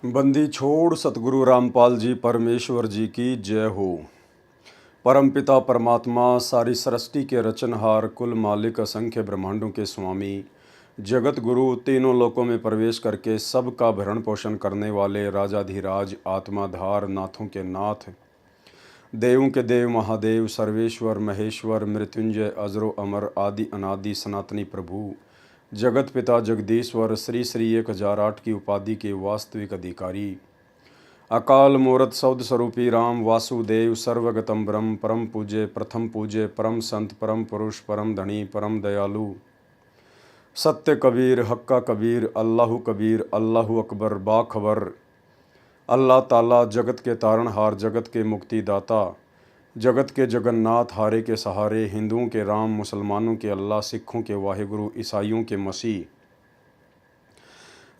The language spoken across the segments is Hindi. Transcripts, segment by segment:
बंदी छोड़ सतगुरु रामपाल जी परमेश्वर जी की जय हो। परमपिता परमात्मा सारी सृष्टि के रचनहार कुल मालिक असंख्य ब्रह्मांडों के स्वामी जगत गुरु तीनों लोकों में प्रवेश करके सबका भरण पोषण करने वाले राजाधिराज आत्माधार नाथों के नाथ देवों के देव महादेव सर्वेश्वर महेश्वर मृत्युंजय अजरो अमर आदि अनादि सनातनी प्रभु जगत पिता जगदीश्वर श्री श्री 1008 की उपाधि के वास्तविक अधिकारी अकाल मूर्त सौद स्वरूपी राम वासुदेव सर्वगतम ब्रह्म परम पूज्य परम संत परम पुरुष परम धनी परम दयालु सत्य कबीर हक्का कबीर अल्लाहु अकबर बाखबर अल्लाह ताला जगत के तारणहार जगत के मुक्तिदाता जगत के जगन्नाथ हारे के सहारे हिंदुओं के राम मुसलमानों के अल्लाह सिखों के वाहिगुरु ईसाइयों के मसीह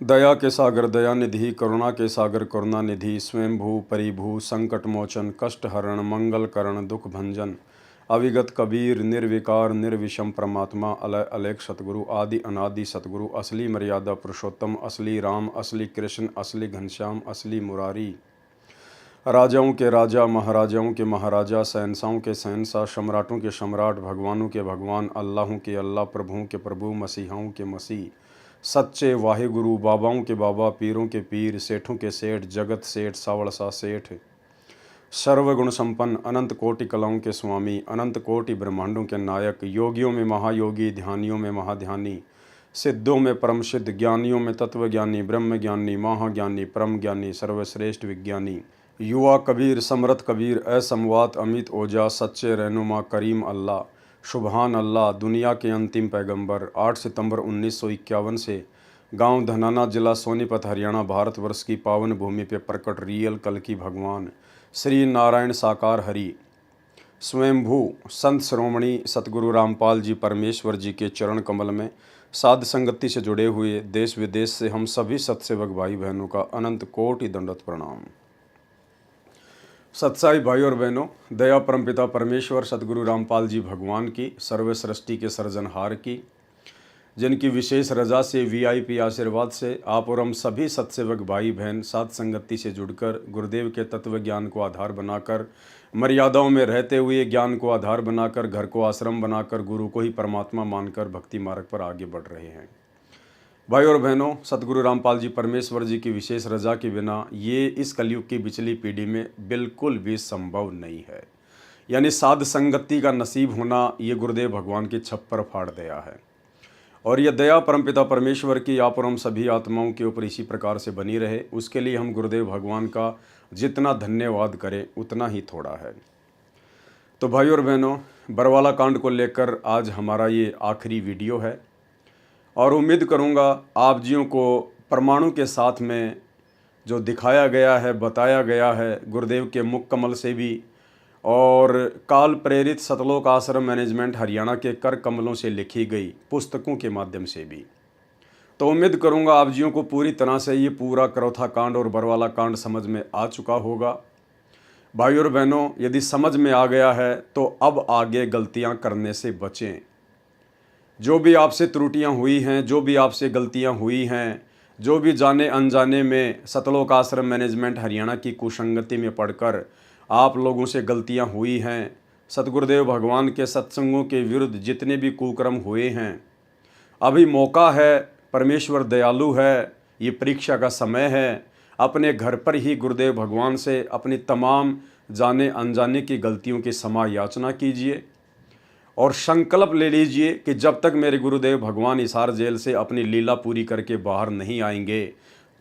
दया के सागर दया निधि करुणा के सागर करुणा निधि स्वयंभू परिभू संकट मोचन कष्ट हरण मंगल करण दुख भंजन अविगत कबीर निर्विकार निर्विषम परमात्मा अलय अलेख सतगुरु आदि अनादि सतगुरु असली मर्यादा पुरुषोत्तम असली राम असली कृष्ण असली घनश्याम असली मुरारी राजाओं के राजा महाराजाओं के महाराजा शहंशाहों के शहंशाह सम्राटों के सम्राट भगवानों के भगवान अल्लाहों के अल्लाह प्रभुओं के प्रभु मसीहाओं के मसीह सच्चे वाहिगुरु बाबाओं के बाबा पीरों के पीर सेठों के सेठ जगत सेठ सावड़सा सेठ सर्वगुण संपन्न अनंत कोटि कलाओं के स्वामी अनंत कोटि ब्रह्मांडों के नायक योगियों में महायोगी ध्यानियों में महाध्यानी सिद्धों में परम सिद्ध ज्ञानियों में तत्वज्ञानी ब्रह्म ज्ञानी महाज्ञानी परम ज्ञानी सर्वश्रेष्ठ विज्ञानी युवा कबीर समरथ कबीर असमवात अमित ओजा सच्चे रहनुमा करीम अल्लाह सुबहान अल्लाह दुनिया के अंतिम पैगंबर 8 सितंबर 1951 से गांव धनाना जिला सोनीपत हरियाणा भारतवर्ष की पावन भूमि पे प्रकट रियल कल की भगवान श्री नारायण साकार हरि स्वयंभू संत श्रोमणी सतगुरु रामपाल जी परमेश्वर जी के चरण कमल में साध संगति से जुड़े हुए देश विदेश से हम सभी सत्सेवक भाई बहनों का अनंत कोटि दंडवत प्रणाम। सत्साई भाई और बहनों, दया परमपिता परमेश्वर सतगुरु रामपाल जी भगवान की सर्व सृष्टि के सर्जनहार की जिनकी विशेष रजा से वीआईपी आशीर्वाद से आप और हम सभी सत्सेवक भाई बहन साध संगति से जुड़कर गुरुदेव के तत्व ज्ञान को आधार बनाकर मर्यादाओं में रहते हुए ज्ञान को आधार बनाकर घर को आश्रम बनाकर गुरु को ही परमात्मा मानकर भक्ति मार्ग पर आगे बढ़ रहे हैं। भाई और बहनों, सतगुरु रामपाल जी परमेश्वर जी की विशेष रजा के बिना ये इस कलयुग की पिछली पीढ़ी में बिल्कुल भी संभव नहीं है। यानी साध संगति का नसीब होना ये गुरुदेव भगवान की छप्पर फाड़ दया है और यह दया परमपिता परमेश्वर की आप और हम सभी आत्माओं के ऊपर इसी प्रकार से बनी रहे, उसके लिए हम गुरुदेव भगवान का जितना धन्यवाद करें उतना ही थोड़ा है। तो भाई और बहनों, बरवाला कांड को लेकर आज हमारा ये आखिरी वीडियो है और उम्मीद करूंगा आप जियों को प्रमाणों के साथ में जो दिखाया गया है बताया गया है गुरुदेव के मुख कमल से भी और काल प्रेरित सतलोक आश्रम मैनेजमेंट हरियाणा के कर कमलों से लिखी गई पुस्तकों के माध्यम से भी, तो उम्मीद करूंगा आप जियों को पूरी तरह से ये पूरा करौथा कांड और बरवाला कांड समझ में आ चुका होगा। भाई और बहनों, यदि समझ में आ गया है तो अब आगे गलतियां करने से बचें। जो भी आपसे त्रुटियां हुई हैं, जो भी आपसे गलतियां हुई हैं, जो भी जाने अनजाने में सतलोक आश्रम मैनेजमेंट हरियाणा की कुसंगति में पढ़कर आप लोगों से गलतियां हुई हैं, सतगुरुदेव भगवान के सत्संगों के विरुद्ध जितने भी कुकर्म हुए हैं, अभी मौका है, परमेश्वर दयालु है, ये परीक्षा का समय है। अपने घर पर ही गुरुदेव भगवान से अपनी तमाम जाने अनजाने की गलतियों की क्षमा याचना कीजिए और संकल्प ले लीजिए कि जब तक मेरे गुरुदेव भगवान हिसार जेल से अपनी लीला पूरी करके बाहर नहीं आएंगे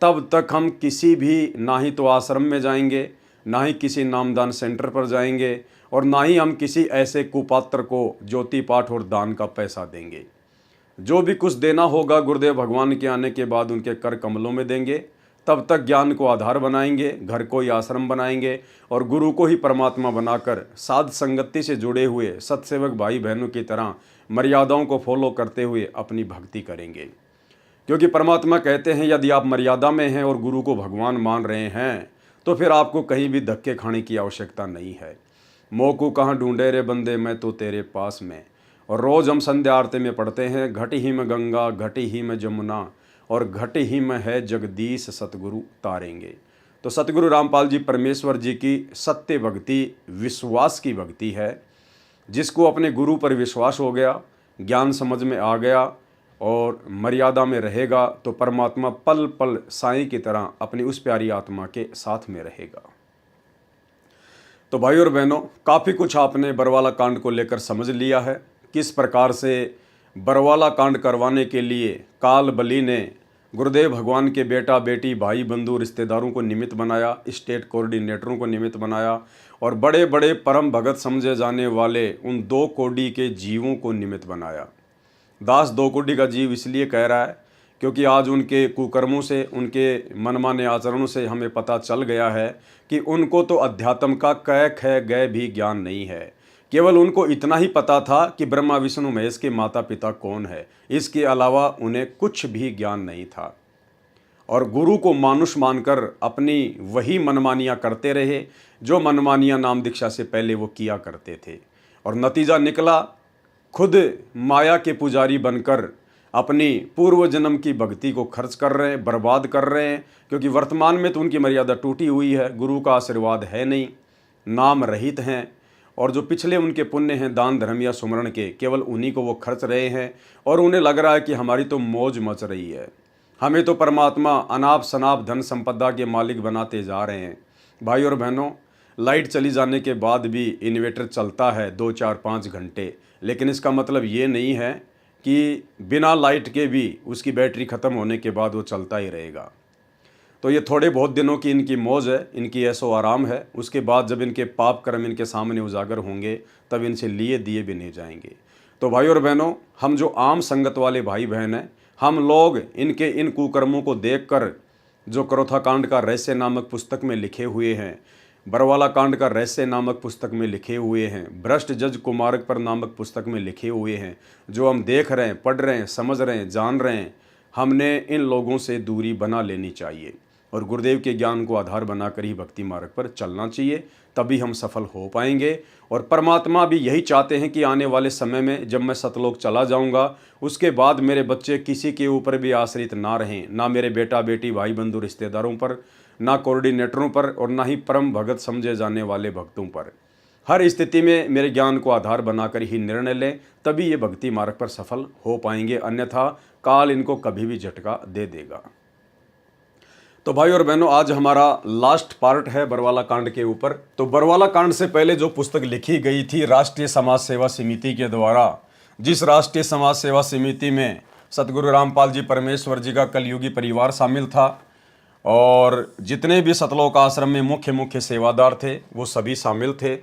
तब तक हम किसी भी ना ही तो आश्रम में जाएंगे, ना ही किसी नामदान सेंटर पर जाएंगे और ना ही हम किसी ऐसे कुपात्र को ज्योति पाठ और दान का पैसा देंगे। जो भी कुछ देना होगा गुरुदेव भगवान के आने के बाद उनके कर कमलों में देंगे। तब तक ज्ञान को आधार बनाएंगे, घर को ही आश्रम बनाएंगे और गुरु को ही परमात्मा बनाकर साध संगति से जुड़े हुए सत्सेवक भाई बहनों की तरह मर्यादाओं को फॉलो करते हुए अपनी भक्ति करेंगे। क्योंकि परमात्मा कहते हैं यदि आप मर्यादा में हैं और गुरु को भगवान मान रहे हैं तो फिर आपको कहीं भी धक्के खाने की आवश्यकता नहीं है। मोकू कहाँ ढूंढे रे बंदे, मैं तो तेरे पास में। और रोज़ हम संध्या आरती में पढ़ते हैं घटी ही में गंगा घटी ही में जमुना और घट ही में है जगदीश सतगुरु तारेंगे। तो सतगुरु रामपाल जी परमेश्वर जी की सत्य भक्ति विश्वास की भक्ति है। जिसको अपने गुरु पर विश्वास हो गया, ज्ञान समझ में आ गया और मर्यादा में रहेगा तो परमात्मा पल पल साईं की तरह अपनी उस प्यारी आत्मा के साथ में रहेगा। तो भाई और बहनों, काफ़ी कुछ आपने बरवाला कांड को लेकर समझ लिया है। किस प्रकार से बरवाला कांड करवाने के लिए काल बली ने गुरुदेव भगवान के बेटा बेटी भाई बंधु रिश्तेदारों को निमित्त बनाया, स्टेट कोऑर्डिनेटरों को निमित्त बनाया और बड़े बड़े परम भगत समझे जाने वाले उन 2 कोड़ी के जीवों को निमित्त बनाया। दास 2 कोड़ी का जीव इसलिए कह रहा है क्योंकि आज उनके कुकर्मों से, उनके मनमाने आचरणों से हमें पता चल गया है कि उनको तो अध्यात्म का क ख ग भी ज्ञान नहीं है। केवल उनको इतना ही पता था कि ब्रह्मा विष्णु महेश के माता पिता कौन है, इसके अलावा उन्हें कुछ भी ज्ञान नहीं था। और गुरु को मानुष मानकर अपनी वही मनमानियाँ करते रहे जो मनमानियाँ नाम दीक्षा से पहले वो किया करते थे। और नतीजा निकला, खुद माया के पुजारी बनकर अपनी पूर्व जन्म की भक्ति को खर्च कर रहे हैं, बर्बाद कर रहे हैं। क्योंकि वर्तमान में तो उनकी मर्यादा टूटी हुई है, गुरु का आशीर्वाद है नहीं, नाम रहित हैं और जो पिछले उनके पुण्य हैं दान धर्म या सुमरण के, केवल उन्हीं को वो खर्च रहे हैं और उन्हें लग रहा है कि हमारी तो मौज मच रही है, हमें तो परमात्मा अनाप शनाप धन संपदा के मालिक बनाते जा रहे हैं। भाई और बहनों, लाइट चली जाने के बाद भी इन्वर्टर चलता है 2, 4, 5 घंटे, लेकिन इसका मतलब ये नहीं है कि बिना लाइट के भी उसकी बैटरी ख़त्म होने के बाद वो चलता ही रहेगा। तो ये थोड़े बहुत दिनों की इनकी मौज है, इनकी ऐसो आराम है। उसके बाद जब इनके पाप कर्म इनके सामने उजागर होंगे तब इनसे लिए दिए भी नहीं जाएंगे। तो भाई और बहनों, हम जो आम संगत वाले भाई बहन हैं, हम लोग इनके इन कुकर्मों को देखकर जो करोथा कांड का रहस्य नामक पुस्तक में लिखे हुए हैं, बरवाला कांड का रहस्य नामक पुस्तक में लिखे हुए हैं, भ्रष्ट जज कुमारक पर नामक पुस्तक में लिखे हुए हैं, जो हम देख रहे हैं, पढ़ रहे हैं, समझ रहे हैं, जान रहे हैं, हमने इन लोगों से दूरी बना लेनी चाहिए और गुरुदेव के ज्ञान को आधार बनाकर ही भक्ति मार्ग पर चलना चाहिए। तभी हम सफल हो पाएंगे। और परमात्मा भी यही चाहते हैं कि आने वाले समय में जब मैं सतलोक चला जाऊंगा, उसके बाद मेरे बच्चे किसी के ऊपर भी आश्रित ना रहें, ना मेरे बेटा बेटी भाई बंधु रिश्तेदारों पर, ना कोऑर्डिनेटरों पर और ना ही परम भगत समझे जाने वाले भक्तों पर। हर स्थिति में मेरे ज्ञान को आधार बनाकर ही निर्णय लें, तभी ये भक्ति मार्ग पर सफल हो पाएंगे, अन्यथा काल इनको कभी भी झटका दे देगा। तो भाई और बहनों, आज हमारा लास्ट पार्ट है बरवाला कांड के ऊपर। तो बरवाला कांड से पहले जो पुस्तक लिखी गई थी राष्ट्रीय समाज सेवा समिति के द्वारा, जिस राष्ट्रीय समाज सेवा समिति में सतगुरु रामपाल जी परमेश्वर जी का कलयुगी परिवार शामिल था और जितने भी सतलोक आश्रम में मुख्य मुख्य सेवादार थे वो सभी शामिल थे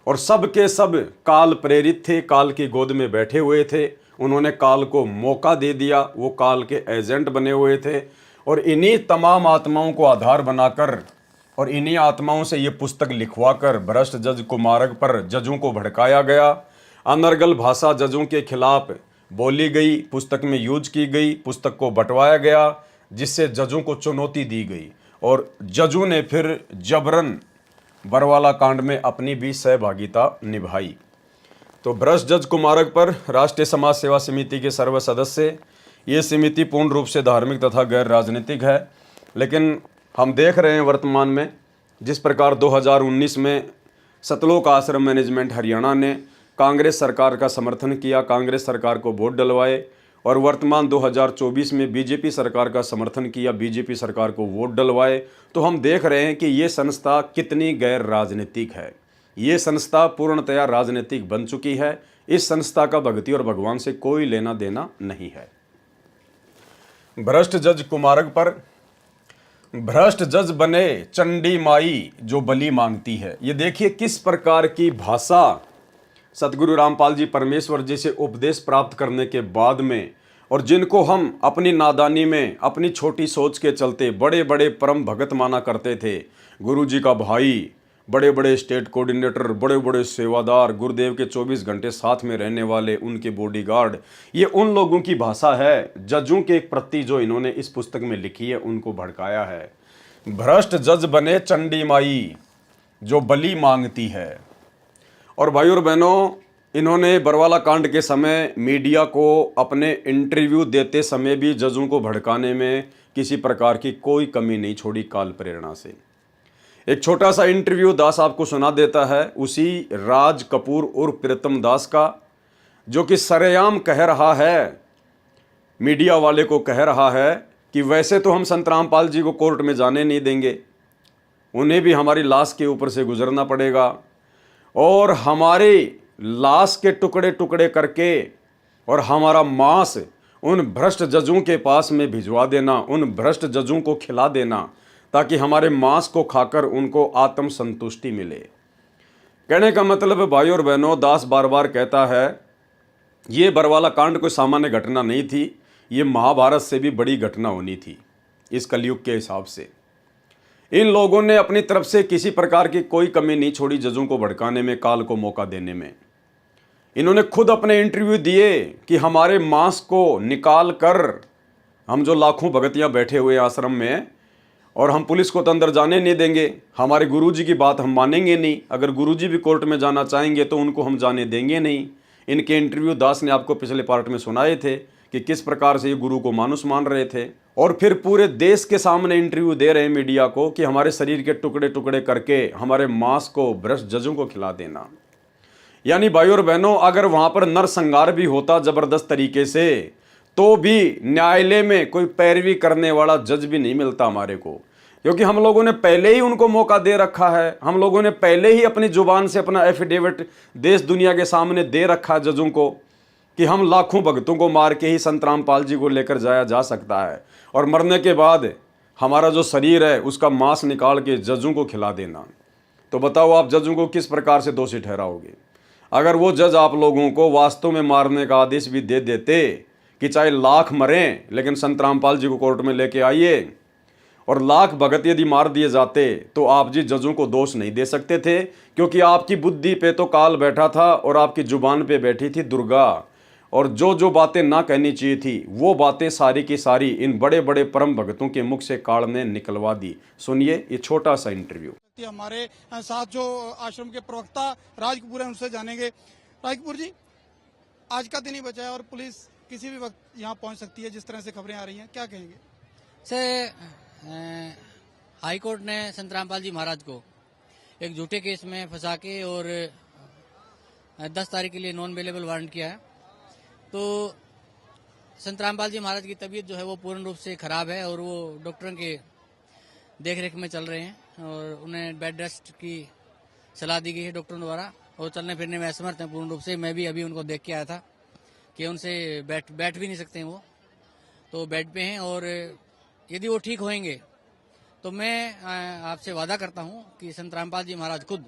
और सब के सब काल प्रेरित थे, काल की गोद में बैठे हुए थे। उन्होंने काल को मौका दे दिया, वो काल के एजेंट बने हुए थे और इन्हीं तमाम आत्माओं को आधार बनाकर और इन्हीं आत्माओं से ये पुस्तक लिखवाकर भ्रष्ट जज कुमारक पर जजों को भड़काया गया। अनर्गल भाषा जजों के खिलाफ बोली गई, पुस्तक में यूज की गई, पुस्तक को बंटवाया गया, जिससे जजों को चुनौती दी गई और जजों ने फिर जबरन बरवाला कांड में अपनी भी सहभागिता निभाई। तो भ्रष्ट जज कुमारक पर राष्ट्रीय समाज सेवा समिति के सर्व सदस्य, ये समिति पूर्ण रूप से धार्मिक तथा गैर राजनीतिक है। लेकिन हम देख रहे हैं वर्तमान में जिस प्रकार 2019 में सतलोक आश्रम मैनेजमेंट हरियाणा ने कांग्रेस सरकार का समर्थन किया, कांग्रेस सरकार को वोट डलवाए और वर्तमान 2024 में बीजेपी सरकार का समर्थन किया, बीजेपी सरकार को वोट डलवाए। तो हम देख रहे हैं कि ये संस्था कितनी गैर राजनीतिक है। ये संस्था पूर्णतया राजनीतिक बन चुकी है। इस संस्था का भक्ति और भगवान से कोई लेना देना नहीं है। भ्रष्ट जज कुमारक पर भ्रष्ट जज बने चंडी माई जो बलि मांगती है। ये देखिए किस प्रकार की भाषा सतगुरु रामपाल जी परमेश्वर जी से उपदेश प्राप्त करने के बाद में, और जिनको हम अपनी नादानी में अपनी छोटी सोच के चलते बड़े बड़े परम भगत माना करते थे, गुरु जी का भाई, बड़े बड़े स्टेट कोऑर्डिनेटर, बड़े बड़े सेवादार, गुरुदेव के 24 घंटे साथ में रहने वाले उनके बॉडीगार्ड, ये उन लोगों की भाषा है जजों के प्रति जो इन्होंने इस पुस्तक में लिखी है, उनको भड़काया है। भ्रष्ट जज बने चंडी माई जो बलि मांगती है। और भाई और बहनों, इन्होंने बरवाला कांड के समय मीडिया को अपने इंटरव्यू देते समय भी जजों को भड़काने में किसी प्रकार की कोई कमी नहीं छोड़ी काल प्रेरणा से। एक छोटा सा इंटरव्यू दास आपको सुना देता है उसी राज कपूर उर्फ प्रीतम दास का, जो कि सरेआम कह रहा है, मीडिया वाले को कह रहा है कि वैसे तो हम संत रामपाल जी को कोर्ट में जाने नहीं देंगे, उन्हें भी हमारी लाश के ऊपर से गुजरना पड़ेगा और हमारी लाश के टुकड़े टुकड़े करके और हमारा मांस उन भ्रष्ट जजों के पास में भिजवा देना, उन भ्रष्ट जजों को खिला देना, ताकि हमारे मांस को खाकर उनको आत्म संतुष्टि मिले। कहने का मतलब भाई और बहनों, दास बार बार कहता है ये बरवाला कांड कोई सामान्य घटना नहीं थी, ये महाभारत से भी बड़ी घटना होनी थी इस कलयुग के हिसाब से। इन लोगों ने अपनी तरफ से किसी प्रकार की कोई कमी नहीं छोड़ी जजों को भड़काने में, काल को मौका देने में। इन्होंने खुद अपने इंटरव्यू दिए कि हमारे मांस को निकाल कर हम जो लाखों भगतियां बैठे हुए आश्रम में, और हम पुलिस को तो अंदर जाने नहीं देंगे, हमारे गुरुजी की बात हम मानेंगे नहीं, अगर गुरुजी भी कोर्ट में जाना चाहेंगे तो उनको हम जाने देंगे नहीं। इनके इंटरव्यू दास ने आपको पिछले पार्ट में सुनाए थे कि किस प्रकार से ये गुरु को मानुस मान रहे थे, और फिर पूरे देश के सामने इंटरव्यू दे रहे हैं मीडिया को कि हमारे शरीर के टुकड़े टुकड़े करके हमारे मांस को भ्रष्ट जजों को खिला देना। यानी भाई और बहनों, अगर वहां पर नरसंहार भी होता जबरदस्त तरीके से, तो भी न्यायालय में कोई पैरवी करने वाला जज भी नहीं मिलता हमारे को, क्योंकि हम लोगों ने पहले ही उनको मौका दे रखा है। हम लोगों ने पहले ही अपनी जुबान से अपना एफिडेविट देश दुनिया के सामने दे रखा है जजों को कि हम लाखों भक्तों को मार के ही संत रामपाल जी को लेकर जाया जा सकता है, और मरने के बाद हमारा जो शरीर है उसका मांस निकाल के जजों को खिला देना। तो बताओ आप जजों को किस प्रकार से दोषी ठहराओगे? अगर वो जज आप लोगों को वास्तव में मारने का आदेश भी दे देते कि चाहे लाख मरें लेकिन संत रामपाल जी को कोर्ट में लेके आइए, और लाख भगत यदि मार दिए जाते, तो आप जी जजों को दोष नहीं दे सकते थे, क्योंकि आपकी बुद्धि पे तो काल बैठा था और आपकी जुबान पे बैठी थी दुर्गा, और जो जो बातें ना कहनी चाहिए थी वो बातें सारी की सारी इन बड़े बड़े परम भक्तों के मुख से काल ने निकलवा दी। सुनिए ये छोटा सा इंटरव्यू। हमारे साथ जो आश्रम के प्रवक्ता राज कपूर हैं उनसे जानेंगे। राज कपूर जी, आज का दिन ही बचा है और पुलिस किसी भी वक्त यहाँ पहुँच सकती है, जिस तरह से खबरें आ रही हैं, क्या कहेंगे? सर, हाई कोर्ट ने संत रामपाल जी महाराज को एक झूठे केस में फंसा के और 10 तारीख के लिए नॉन अवेलेबल वारंट किया है। तो संत रामपाल जी महाराज की तबीयत जो है वो पूर्ण रूप से खराब है और वो डॉक्टरों के देखरेख में चल रहे हैं, और उन्हें बेड रेस्ट की सलाह दी गई है डॉक्टरों द्वारा, और चलने फिरने में असमर्थ हैं पूर्ण रूप से। मैं भी अभी उनको देख के आया था कि उनसे बैठ भी नहीं सकते हैं, वो तो बेड पे हैं, और यदि वो ठीक होंगे तो मैं आपसे वादा करता हूं कि संत रामपाल जी महाराज खुद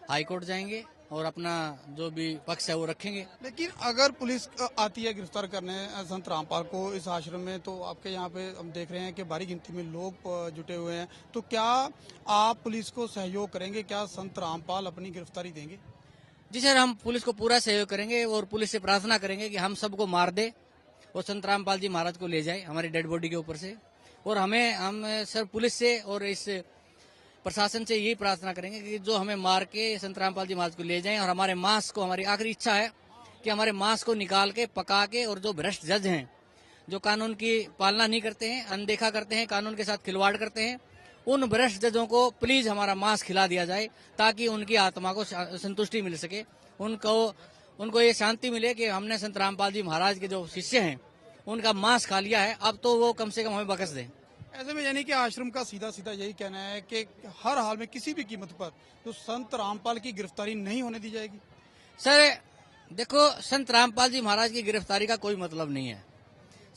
हाई कोर्ट जाएंगे और अपना जो भी पक्ष है वो रखेंगे। लेकिन अगर पुलिस आती है गिरफ्तार करने संत रामपाल को इस आश्रम में, तो आपके यहाँ पे हम देख रहे हैं कि भारी गिनती में लोग जुटे हुए हैं, तो क्या आप पुलिस को सहयोग करेंगे? क्या संत रामपाल अपनी गिरफ्तारी देंगे? जी सर, हम पुलिस को पूरा सहयोग करेंगे और पुलिस से प्रार्थना करेंगे कि हम सबको मार दे और संत रामपाल जी महाराज को ले जाए हमारी डेड बॉडी के ऊपर से। और हम सर पुलिस से और इस प्रशासन से यही प्रार्थना करेंगे कि जो हमें मार के संत रामपाल जी महाराज को ले जाएं, और हमारे मांस को, हमारी आखिरी इच्छा है कि हमारे मांस को निकाल के पका के, और जो भ्रष्ट जज हैं जो कानून की पालना नहीं करते हैं, अनदेखा करते हैं, कानून के साथ खिलवाड़ करते हैं, उन भ्रष्ट जजों को प्लीज हमारा मांस खिला दिया जाए, ताकि उनकी आत्मा को संतुष्टि मिल सके, उनको ये शांति मिले कि हमने संत रामपाल जी महाराज के जो शिष्य हैं उनका मांस खा लिया है, अब तो वो कम से कम हमें बख्श दें। ऐसे में यानी कि आश्रम का सीधा सीधा यही कहना है कि हर हाल में किसी भी कीमत पर जो संत रामपाल की गिरफ्तारी नहीं होने दी जाएगी। सर देखो, संत रामपाल जी महाराज की गिरफ्तारी का कोई मतलब नहीं है।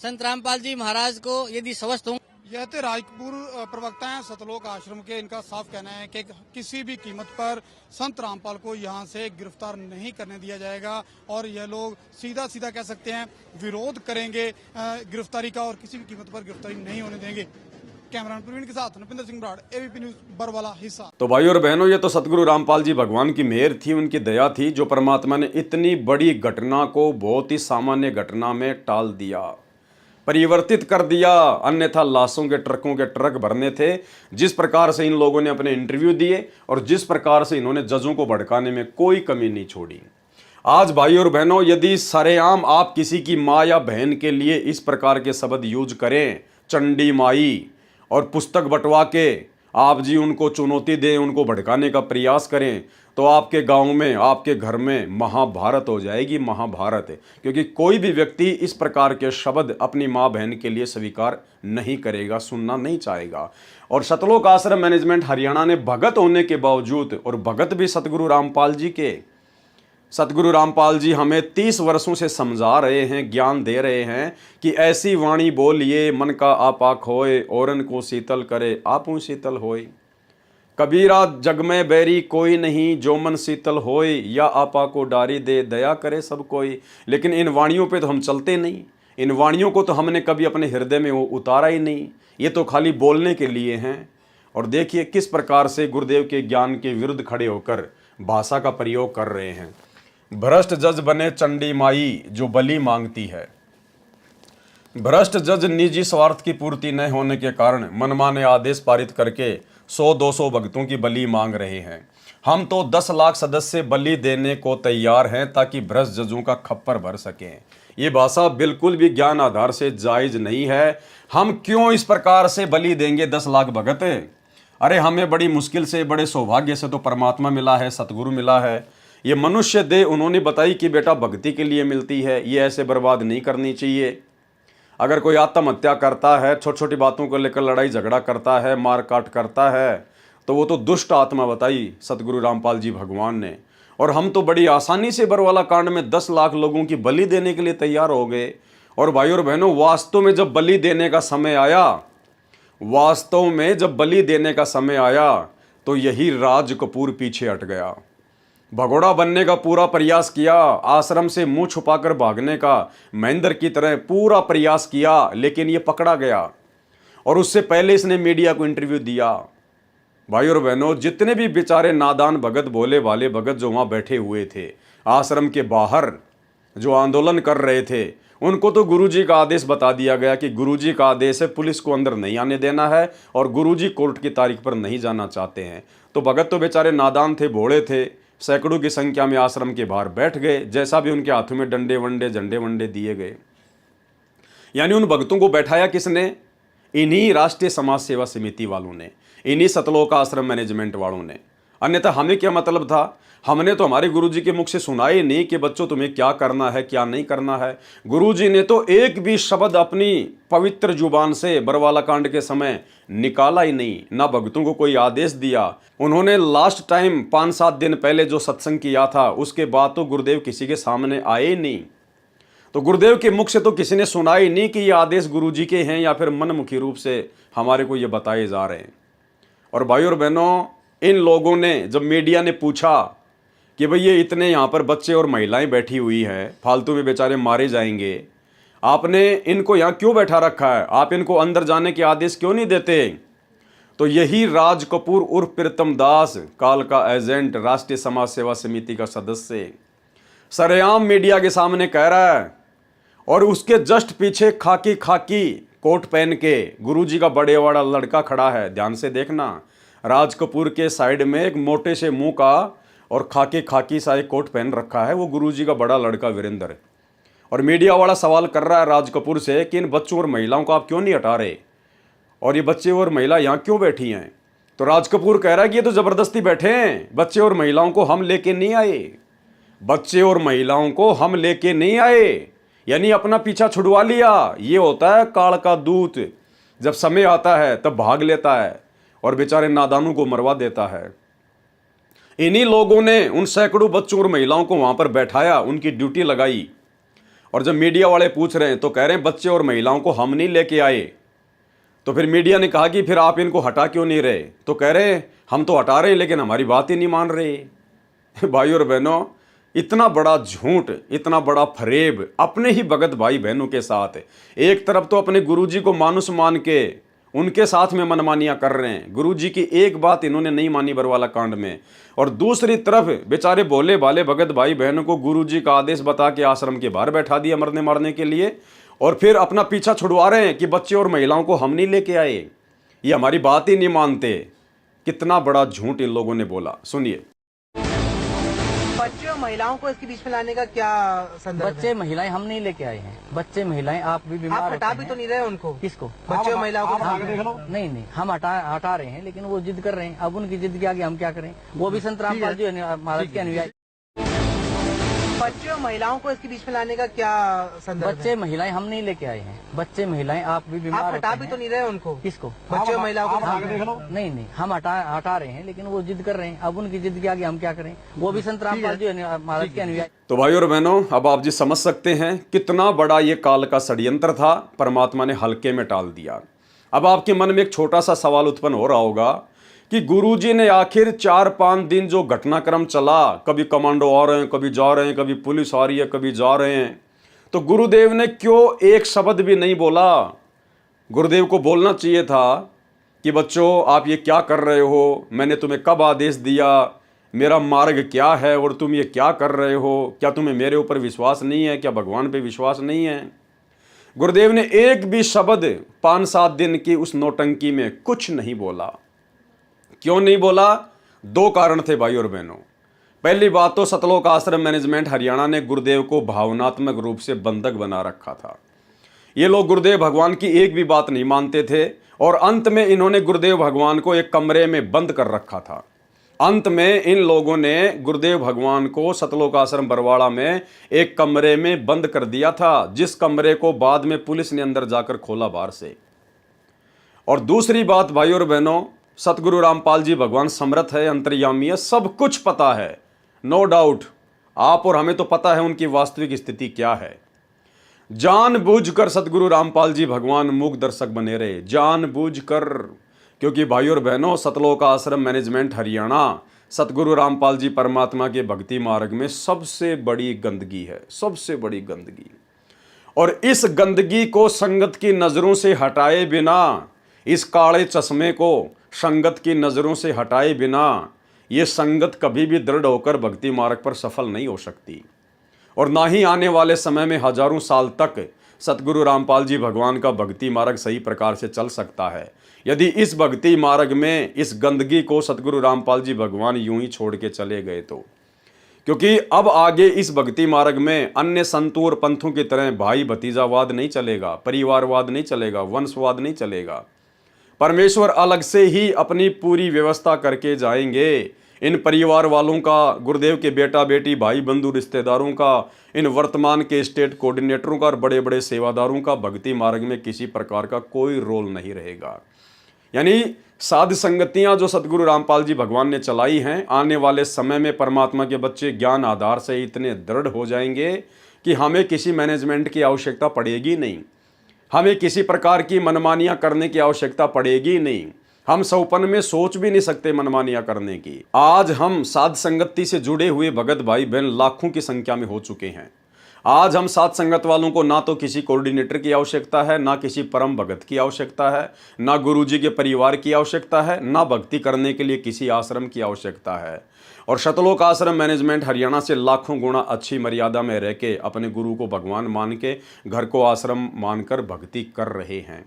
संत रामपाल जी महाराज को यदि स्वस्थ हों। यह थे राज कपूर, प्रवक्ता हैं सतलोक आश्रम के। इनका साफ कहना है कि किसी भी कीमत पर संत रामपाल को यहां से गिरफ्तार नहीं करने दिया जाएगा, और यह लोग सीधा सीधा कह सकते हैं विरोध करेंगे गिरफ्तारी का, और किसी भी कीमत पर गिरफ्तारी नहीं होने देंगे। कैमरामैन प्रवीण के साथ नपिंदर सिंह ब्राड़, एबीपी न्यूज, बरवाला हिस्सा। तो भाई और बहनों, ये तो सतगुरु रामपाल जी भगवान की मेहर थी, उनकी दया थी, जो परमात्मा ने इतनी बड़ी घटना को बहुत ही सामान्य घटना में टाल दिया, परिवर्तित कर दिया। अन्यथा लाशों के ट्रक भरने थे। जिस प्रकार से इन लोगों ने अपने इंटरव्यू दिए और जिस प्रकार से इन्होंने जजों को भड़काने में कोई कमी नहीं छोड़ी। आज भाई और बहनों, यदि सरेआम आप किसी की माँ या बहन के लिए इस प्रकार के शब्द यूज करें, चंडी माई, और पुस्तक बंटवा के आप जी उनको चुनौती दें, उनको भड़काने का प्रयास करें, तो आपके गांव में, आपके घर में महाभारत हो जाएगी, महाभारत। क्योंकि कोई भी व्यक्ति इस प्रकार के शब्द अपनी माँ बहन के लिए स्वीकार नहीं करेगा, सुनना नहीं चाहेगा। और सतलोक आश्रम मैनेजमेंट हरियाणा ने भगत होने के बावजूद, और भगत भी सतगुरु रामपाल जी के, सतगुरु रामपाल जी हमें 30 वर्षों से समझा रहे हैं, ज्ञान दे रहे हैं कि ऐसी वाणी बोलिए मन का आपा खोए, औरन को शीतल करे आपू शीतल होए। कबीरा जग में बैरी कोई नहीं, जो मन शीतल होए, या आपा को डारी दे दया करे सब कोई। लेकिन इन वाणियों पे तो हम चलते नहीं, इन वाणियों को तो हमने कभी अपने हृदय में उतारा ही नहीं, ये तो खाली बोलने के लिए हैं। और देखिए किस प्रकार से गुरुदेव के ज्ञान के विरुद्ध खड़े होकर भाषा का प्रयोग कर रहे हैं। भ्रष्ट जज बने चंडी माई जो बलि मांगती है। भ्रष्ट जज निजी स्वार्थ की पूर्ति न होने के कारण मनमाने आदेश पारित करके 100-200 भक्तों की बलि मांग रहे हैं। हम तो 10 लाख सदस्य बलि देने को तैयार हैं ताकि भ्रष्ट जजों का खप्पर भर सकें। ये भाषा बिल्कुल भी ज्ञान आधार से जायज नहीं है। हम क्यों इस प्रकार से बलि देंगे 10 लाख भगत? अरे हमें बड़ी मुश्किल से, बड़े सौभाग्य से तो परमात्मा मिला है, सतगुरु मिला है। ये मनुष्य देह उन्होंने बताई कि बेटा भक्ति के लिए मिलती है, ये ऐसे बर्बाद नहीं करनी चाहिए। अगर कोई आत्महत्या करता है, छोटी छोटी बातों को लेकर लड़ाई झगड़ा करता है, मार काट करता है, तो वो तो दुष्ट आत्मा बताई सतगुरु रामपाल जी भगवान ने। और हम तो बड़ी आसानी से बरवाला कांड में 10 लाख लोगों की बलि देने के लिए तैयार हो गए। और भाई और बहनों, वास्तव में जब बलि देने का समय आया, वास्तव में जब बलि देने का समय आया, तो यही राज कपूर पीछे हट गया। भगोड़ा बनने का पूरा प्रयास किया, आश्रम से मुंह छुपाकर भागने का महेंद्र की तरह पूरा प्रयास किया, लेकिन ये पकड़ा गया। और उससे पहले इसने मीडिया को इंटरव्यू दिया। भाई और बहनों, जितने भी बेचारे नादान भगत, भोले वाले भगत जो वहाँ बैठे हुए थे, आश्रम के बाहर जो आंदोलन कर रहे थे, उनको तो गुरुजी का आदेश बता दिया गया कि गुरुजी का आदेश है, पुलिस को अंदर नहीं आने देना है, और गुरुजी कोर्ट की तारीख पर नहीं जाना चाहते हैं। तो भगत तो बेचारे नादान थे, भोले थे, सैकड़ों की संख्या में आश्रम के बाहर बैठ गए। जैसा भी उनके हाथों में डंडे वंडे, झंडे वंडे दिए गए। यानी उन भक्तों को बैठाया किसने? इन्हीं राष्ट्रीय समाज सेवा समिति वालों ने, इन्हीं सतलोक आश्रम मैनेजमेंट वालों ने। अन्यथा हमें क्या मतलब था? हमने तो हमारे गुरुजी के मुख से सुना ही नहीं कि बच्चों तुम्हें क्या करना है, क्या नहीं करना है। गुरुजी ने तो एक भी शब्द अपनी पवित्र जुबान से बरवाला कांड के समय निकाला ही नहीं, ना भक्तों को कोई आदेश दिया। उन्होंने लास्ट टाइम 5-7 दिन पहले जो सत्संग किया था, उसके बाद तो गुरुदेव किसी के सामने आए ही नहीं। तो गुरुदेव के मुख से तो किसी ने सुना ही नहीं कि ये आदेश गुरुजी के हैं या फिर मनमुखी रूप से हमारे को ये बताए जा रहे हैं। और भाई और बहनों, इन लोगों ने, जब मीडिया ने पूछा कि भाई ये इतने यहाँ पर बच्चे और महिलाएं बैठी हुई है, फालतू में बेचारे मारे जाएंगे, आपने इनको यहाँ क्यों बैठा रखा है, आप इनको अंदर जाने के आदेश क्यों नहीं देते? तो यही राज कपूर उर्फ प्रीतम दास, काल का एजेंट, राष्ट्रीय समाज सेवा समिति का सदस्य, सरेआम मीडिया के सामने कह रहा है। और उसके जस्ट पीछे खाकी कोट पहन के गुरुजी का बड़े बड़ा लड़का खड़ा है। ध्यान से देखना, राज कपूर के साइड में एक मोटे से मुंह का और खाकी सा एक कोट पहन रखा है, वो गुरुजी का बड़ा लड़का वीरेंद्र। और मीडिया वाला सवाल कर रहा है राज कपूर से कि इन बच्चों और महिलाओं को आप क्यों नहीं हटा रहे, और ये बच्चे और महिला यहाँ क्यों बैठी हैं? तो राज कपूर कह रहा है कि ये तो ज़बरदस्ती बैठे हैं, बच्चे और महिलाओं को हम लेके नहीं आए, बच्चे और महिलाओं को हम लेके नहीं आए, यानी अपना पीछा छुड़वा लिया। ये होता है काल का दूत, जब समय आता है तब भाग लेता है और बेचारे नादानों को मरवा देता है। इन्हीं लोगों ने उन सैकड़ों बच्चों और महिलाओं को वहां पर बैठाया, उनकी ड्यूटी लगाई। और जब मीडिया वाले पूछ रहे हैं तो कह रहे हैं बच्चे और महिलाओं को हम नहीं लेके आए। तो फिर मीडिया ने कहा कि फिर आप इनको हटा क्यों नहीं रहे? तो कह रहे हैं हम तो हटा रहे हैं लेकिन हमारी बात ही नहीं मान रहे। भाई और बहनों, इतना बड़ा झूठ, इतना बड़ा फरेब अपने ही भगत भाई बहनों के साथ। एक तरफ तो अपने गुरुजी को मानुस मान के उनके साथ में मनमानियां कर रहे हैं, गुरुजी की एक बात इन्होंने नहीं मानी बरवाला कांड में, और दूसरी तरफ बेचारे भोले भाले भगत भाई बहनों को गुरुजी का आदेश बता के आश्रम के बाहर बैठा दिया मरने मारने के लिए, और फिर अपना पीछा छुड़वा रहे हैं कि बच्चे और महिलाओं को हम नहीं लेके आए, ये हमारी बात ही नहीं मानते। कितना बड़ा झूठ इन लोगों ने बोला, सुनिए। बच्चे और महिलाओं को इसके बीच में लाने का क्या संदर्भ बच्चे महिलाएं हम नहीं लेके आए हैं, बच्चे महिलाएं आप भी है? बीमार आप हटा होते भी हैं। तो नहीं रहे उनको, किसको? बच्चे और महिलाओं को नहीं नहीं, हम हटा रहे हैं, लेकिन वो जिद कर रहे हैं। अब उनकी जिद के आगे हम क्या करें? वो भी संत रामपाल जी महाराज के अनुयायी। बच्चे और महिलाओं को इसके बीच में लाने का क्या संदर्भ है? बच्चे महिलाएं हम नहीं लेके आए हैं, बच्चे महिलाएं आप भी बीमार आप होते हटा हैं। भी तो नहीं रहे उनको, किसको? बच्चे और महिलाओं को नहीं नहीं, हम हटा रहे हैं, लेकिन वो जिद कर रहे हैं। अब उनकी जिद के आगे हम क्या करें? वो भी संत रामपाल जी महाराज के अनुयायी। तो भाई और बहनों, अब आप जी समझ सकते हैं कितना बड़ा ये काल का षड्यंत्र था, परमात्मा ने हल्के में टाल दिया। अब आपके मन में एक छोटा सा सवाल उत्पन्न हो रहा होगा कि गुरुजी ने आखिर 4-5 दिन जो घटनाक्रम चला, कभी कमांडो आ रहे हैं, कभी जा रहे हैं, कभी पुलिस आ रही है, कभी जा रहे हैं, तो गुरुदेव ने क्यों एक शब्द भी नहीं बोला? गुरुदेव को बोलना चाहिए था कि बच्चों आप ये क्या कर रहे हो, मैंने तुम्हें कब आदेश दिया, मेरा मार्ग क्या है और तुम ये क्या कर रहे हो? क्या तुम्हें मेरे ऊपर विश्वास नहीं है? क्या भगवान पे विश्वास नहीं है? गुरुदेव ने एक भी शब्द 5-7 दिन की उस नौटंकी में कुछ नहीं बोला। क्यों नहीं बोला? 2 कारण थे भाई और बहनों। पहली बात तो सतलोक आश्रम मैनेजमेंट हरियाणा ने गुरुदेव को भावनात्मक रूप से बंधक बना रखा था। ये लोग गुरुदेव भगवान की एक भी बात नहीं मानते थे और अंत में इन्होंने गुरुदेव भगवान को एक कमरे में बंद कर रखा था। अंत में इन लोगों ने गुरुदेव भगवान को सतलोक आश्रम बरवाड़ा में एक कमरे में बंद कर दिया था, जिस कमरे को बाद में पुलिस ने अंदर जाकर खोला बाहर से। और दूसरी बात भाई और बहनों, सतगुरु रामपाल जी भगवान समर्थ है, अंतर्यामी है, सब कुछ पता है, नो डाउट। आप और हमें तो पता है उनकी वास्तविक स्थिति क्या है। जानबूझकर सतगुरु रामपाल जी भगवान मूक दर्शक बने रहे, जानबूझकर। क्योंकि भाई और बहनों, सतलोक आश्रम मैनेजमेंट हरियाणा सतगुरु रामपाल जी परमात्मा के भक्ति मार्ग में सबसे बड़ी गंदगी है, सबसे बड़ी गंदगी। और इस गंदगी को संगत की नजरों से हटाए बिना, इस काले चश्मे को संगत की नजरों से हटाए बिना, ये संगत कभी भी दृढ़ होकर भक्ति मार्ग पर सफल नहीं हो सकती। और ना ही आने वाले समय में हजारों साल तक सतगुरु रामपाल जी भगवान का भक्ति मार्ग सही प्रकार से चल सकता है, यदि इस भक्ति मार्ग में इस गंदगी को सतगुरु रामपाल जी भगवान यूं ही छोड़ के चले गए तो। क्योंकि अब आगे इस भक्ति मार्ग में अन्य संतों और पंथों की तरह भाई भतीजावाद नहीं चलेगा, परिवारवाद नहीं चलेगा, वंशवाद नहीं चलेगा। परमेश्वर अलग से ही अपनी पूरी व्यवस्था करके जाएंगे। इन परिवार वालों का, गुरुदेव के बेटा बेटी, भाई बंधु रिश्तेदारों का, इन वर्तमान के स्टेट कोऑर्डिनेटरों का और बड़े बड़े सेवादारों का भक्ति मार्ग में किसी प्रकार का कोई रोल नहीं रहेगा। यानी साध संगतियां जो सतगुरु रामपाल जी भगवान ने चलाई हैं, आने वाले समय में परमात्मा के बच्चे ज्ञान आधार से इतने दृढ़ हो जाएंगे कि हमें किसी मैनेजमेंट की आवश्यकता पड़ेगी नहीं, हमें किसी प्रकार की मनमानियां करने की आवश्यकता पड़ेगी नहीं। हम सौपन में सोच भी नहीं सकते मनमानियां करने की। आज हम साध संगति से जुड़े हुए भगत भाई बहन लाखों की संख्या में हो चुके हैं। आज हम साध संगत वालों को ना तो किसी कोऑर्डिनेटर की आवश्यकता है, ना किसी परम भगत की आवश्यकता है, ना गुरुजी के परिवार की आवश्यकता है, ना भक्ति करने के लिए किसी आश्रम की आवश्यकता है। और सतलोक आश्रम मैनेजमेंट हरियाणा से लाखों गुना अच्छी मर्यादा में रह के अपने गुरु को भगवान मान के, घर को आश्रम मानकर भक्ति कर रहे हैं।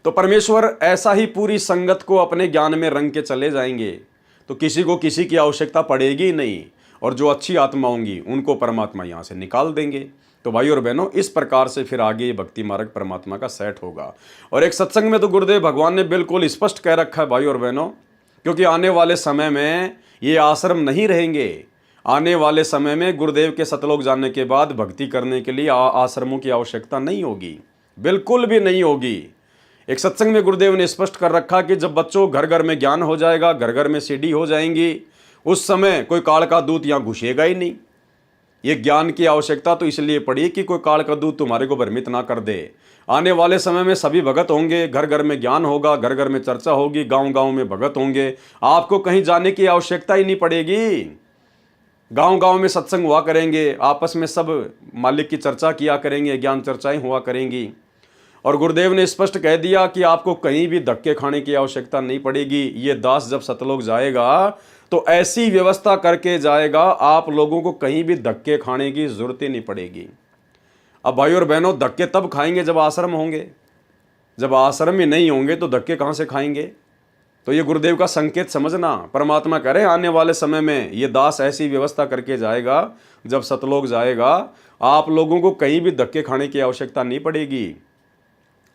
तो परमेश्वर ऐसा ही पूरी संगत को अपने ज्ञान में रंग के चले जाएंगे, तो किसी को किसी की आवश्यकता पड़ेगी नहीं। और जो अच्छी आत्मा होंगी उनको परमात्मा यहाँ से निकाल देंगे। तो भाई और बहनों, इस प्रकार से फिर आगे ये भक्ति मार्ग परमात्मा का सेट होगा। और एक सत्संग में तो गुरुदेव भगवान ने बिल्कुल स्पष्ट कह रखा है भाई और बहनों, क्योंकि आने वाले समय में ये आश्रम नहीं रहेंगे। आने वाले समय में गुरुदेव के सतलोक जाने के बाद भक्ति करने के लिए आश्रमों की आवश्यकता नहीं होगी, बिल्कुल भी नहीं होगी। एक सत्संग में गुरुदेव ने स्पष्ट कर रखा कि जब बच्चों घर घर में ज्ञान हो जाएगा, घर घर में सीढ़ी हो जाएंगी, उस समय कोई काल का दूत यहाँ घुसेगा ही नहीं। ये ज्ञान की आवश्यकता तो इसलिए पड़ी कि कोई काल का दूत तुम्हारे को भ्रमित ना कर दे। आने वाले समय में सभी भगत होंगे, घर घर में ज्ञान होगा, घर घर में चर्चा होगी, गांव गांव में भगत होंगे, आपको कहीं जाने की आवश्यकता ही नहीं पड़ेगी। गांव गांव में सत्संग हुआ करेंगे, आपस में सब मालिक की चर्चा किया करेंगे, ज्ञान चर्चाएं हुआ करेंगी। और गुरुदेव ने स्पष्ट कह दिया कि आपको कहीं भी धक्के खाने की आवश्यकता नहीं पड़ेगी। ये दास जब सतलोक जाएगा तो ऐसी व्यवस्था करके जाएगा, आप लोगों को कहीं भी धक्के खाने की जरूरत ही नहीं पड़ेगी। अब भाई और बहनों, धक्के तब खाएंगे जब आश्रम होंगे। जब आश्रम ही नहीं होंगे तो धक्के कहाँ से खाएंगे? तो ये गुरुदेव का संकेत समझना। परमात्मा कह रहे हैं आने वाले समय में ये दास ऐसी व्यवस्था करके जाएगा, जब सतलोक जाएगा आप लोगों को कहीं भी धक्के खाने की आवश्यकता नहीं पड़ेगी।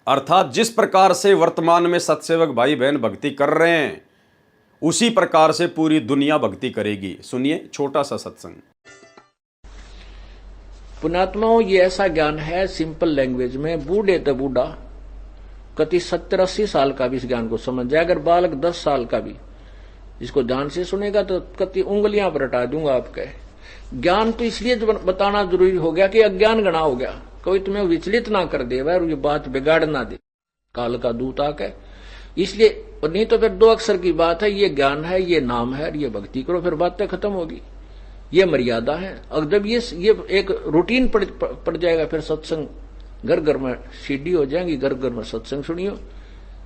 अर्थात जिस प्रकार से वर्तमान में सत्सेवक भाई बहन भक्ति कर रहे हैं, उसी प्रकार से पूरी दुनिया भक्ति करेगी। सुनिए छोटा सा सत्संग। पुण्यात्माओं, ये ऐसा ज्ञान है सिंपल लैंग्वेज में, बूढ़े तो बूढ़ा कति 70-80 साल का भी इस ज्ञान को समझ जाए। अगर बालक 10 साल का भी इसको ध्यान से सुनेगा तो कति उंगलियां पर हटा दूंगा आपके। ज्ञान तो इसलिए बताना जरूरी हो गया कि अज्ञान गणा हो गया, कोई तुम्हें विचलित ना कर दे और ये बात बिगाड़ ना दे काल का दूत आके। इसलिए नहीं तो फिर 2 अक्षर की बात है, ये ज्ञान है, ये नाम है, ये भक्ति करो, फिर बातें खत्म होगी। ये मर्यादा है। और जब ये एक रूटीन पड़ जाएगा, फिर सत्संग घर घर में सीढ़ी हो जाएंगी, घर घर में सत्संग सुनियो।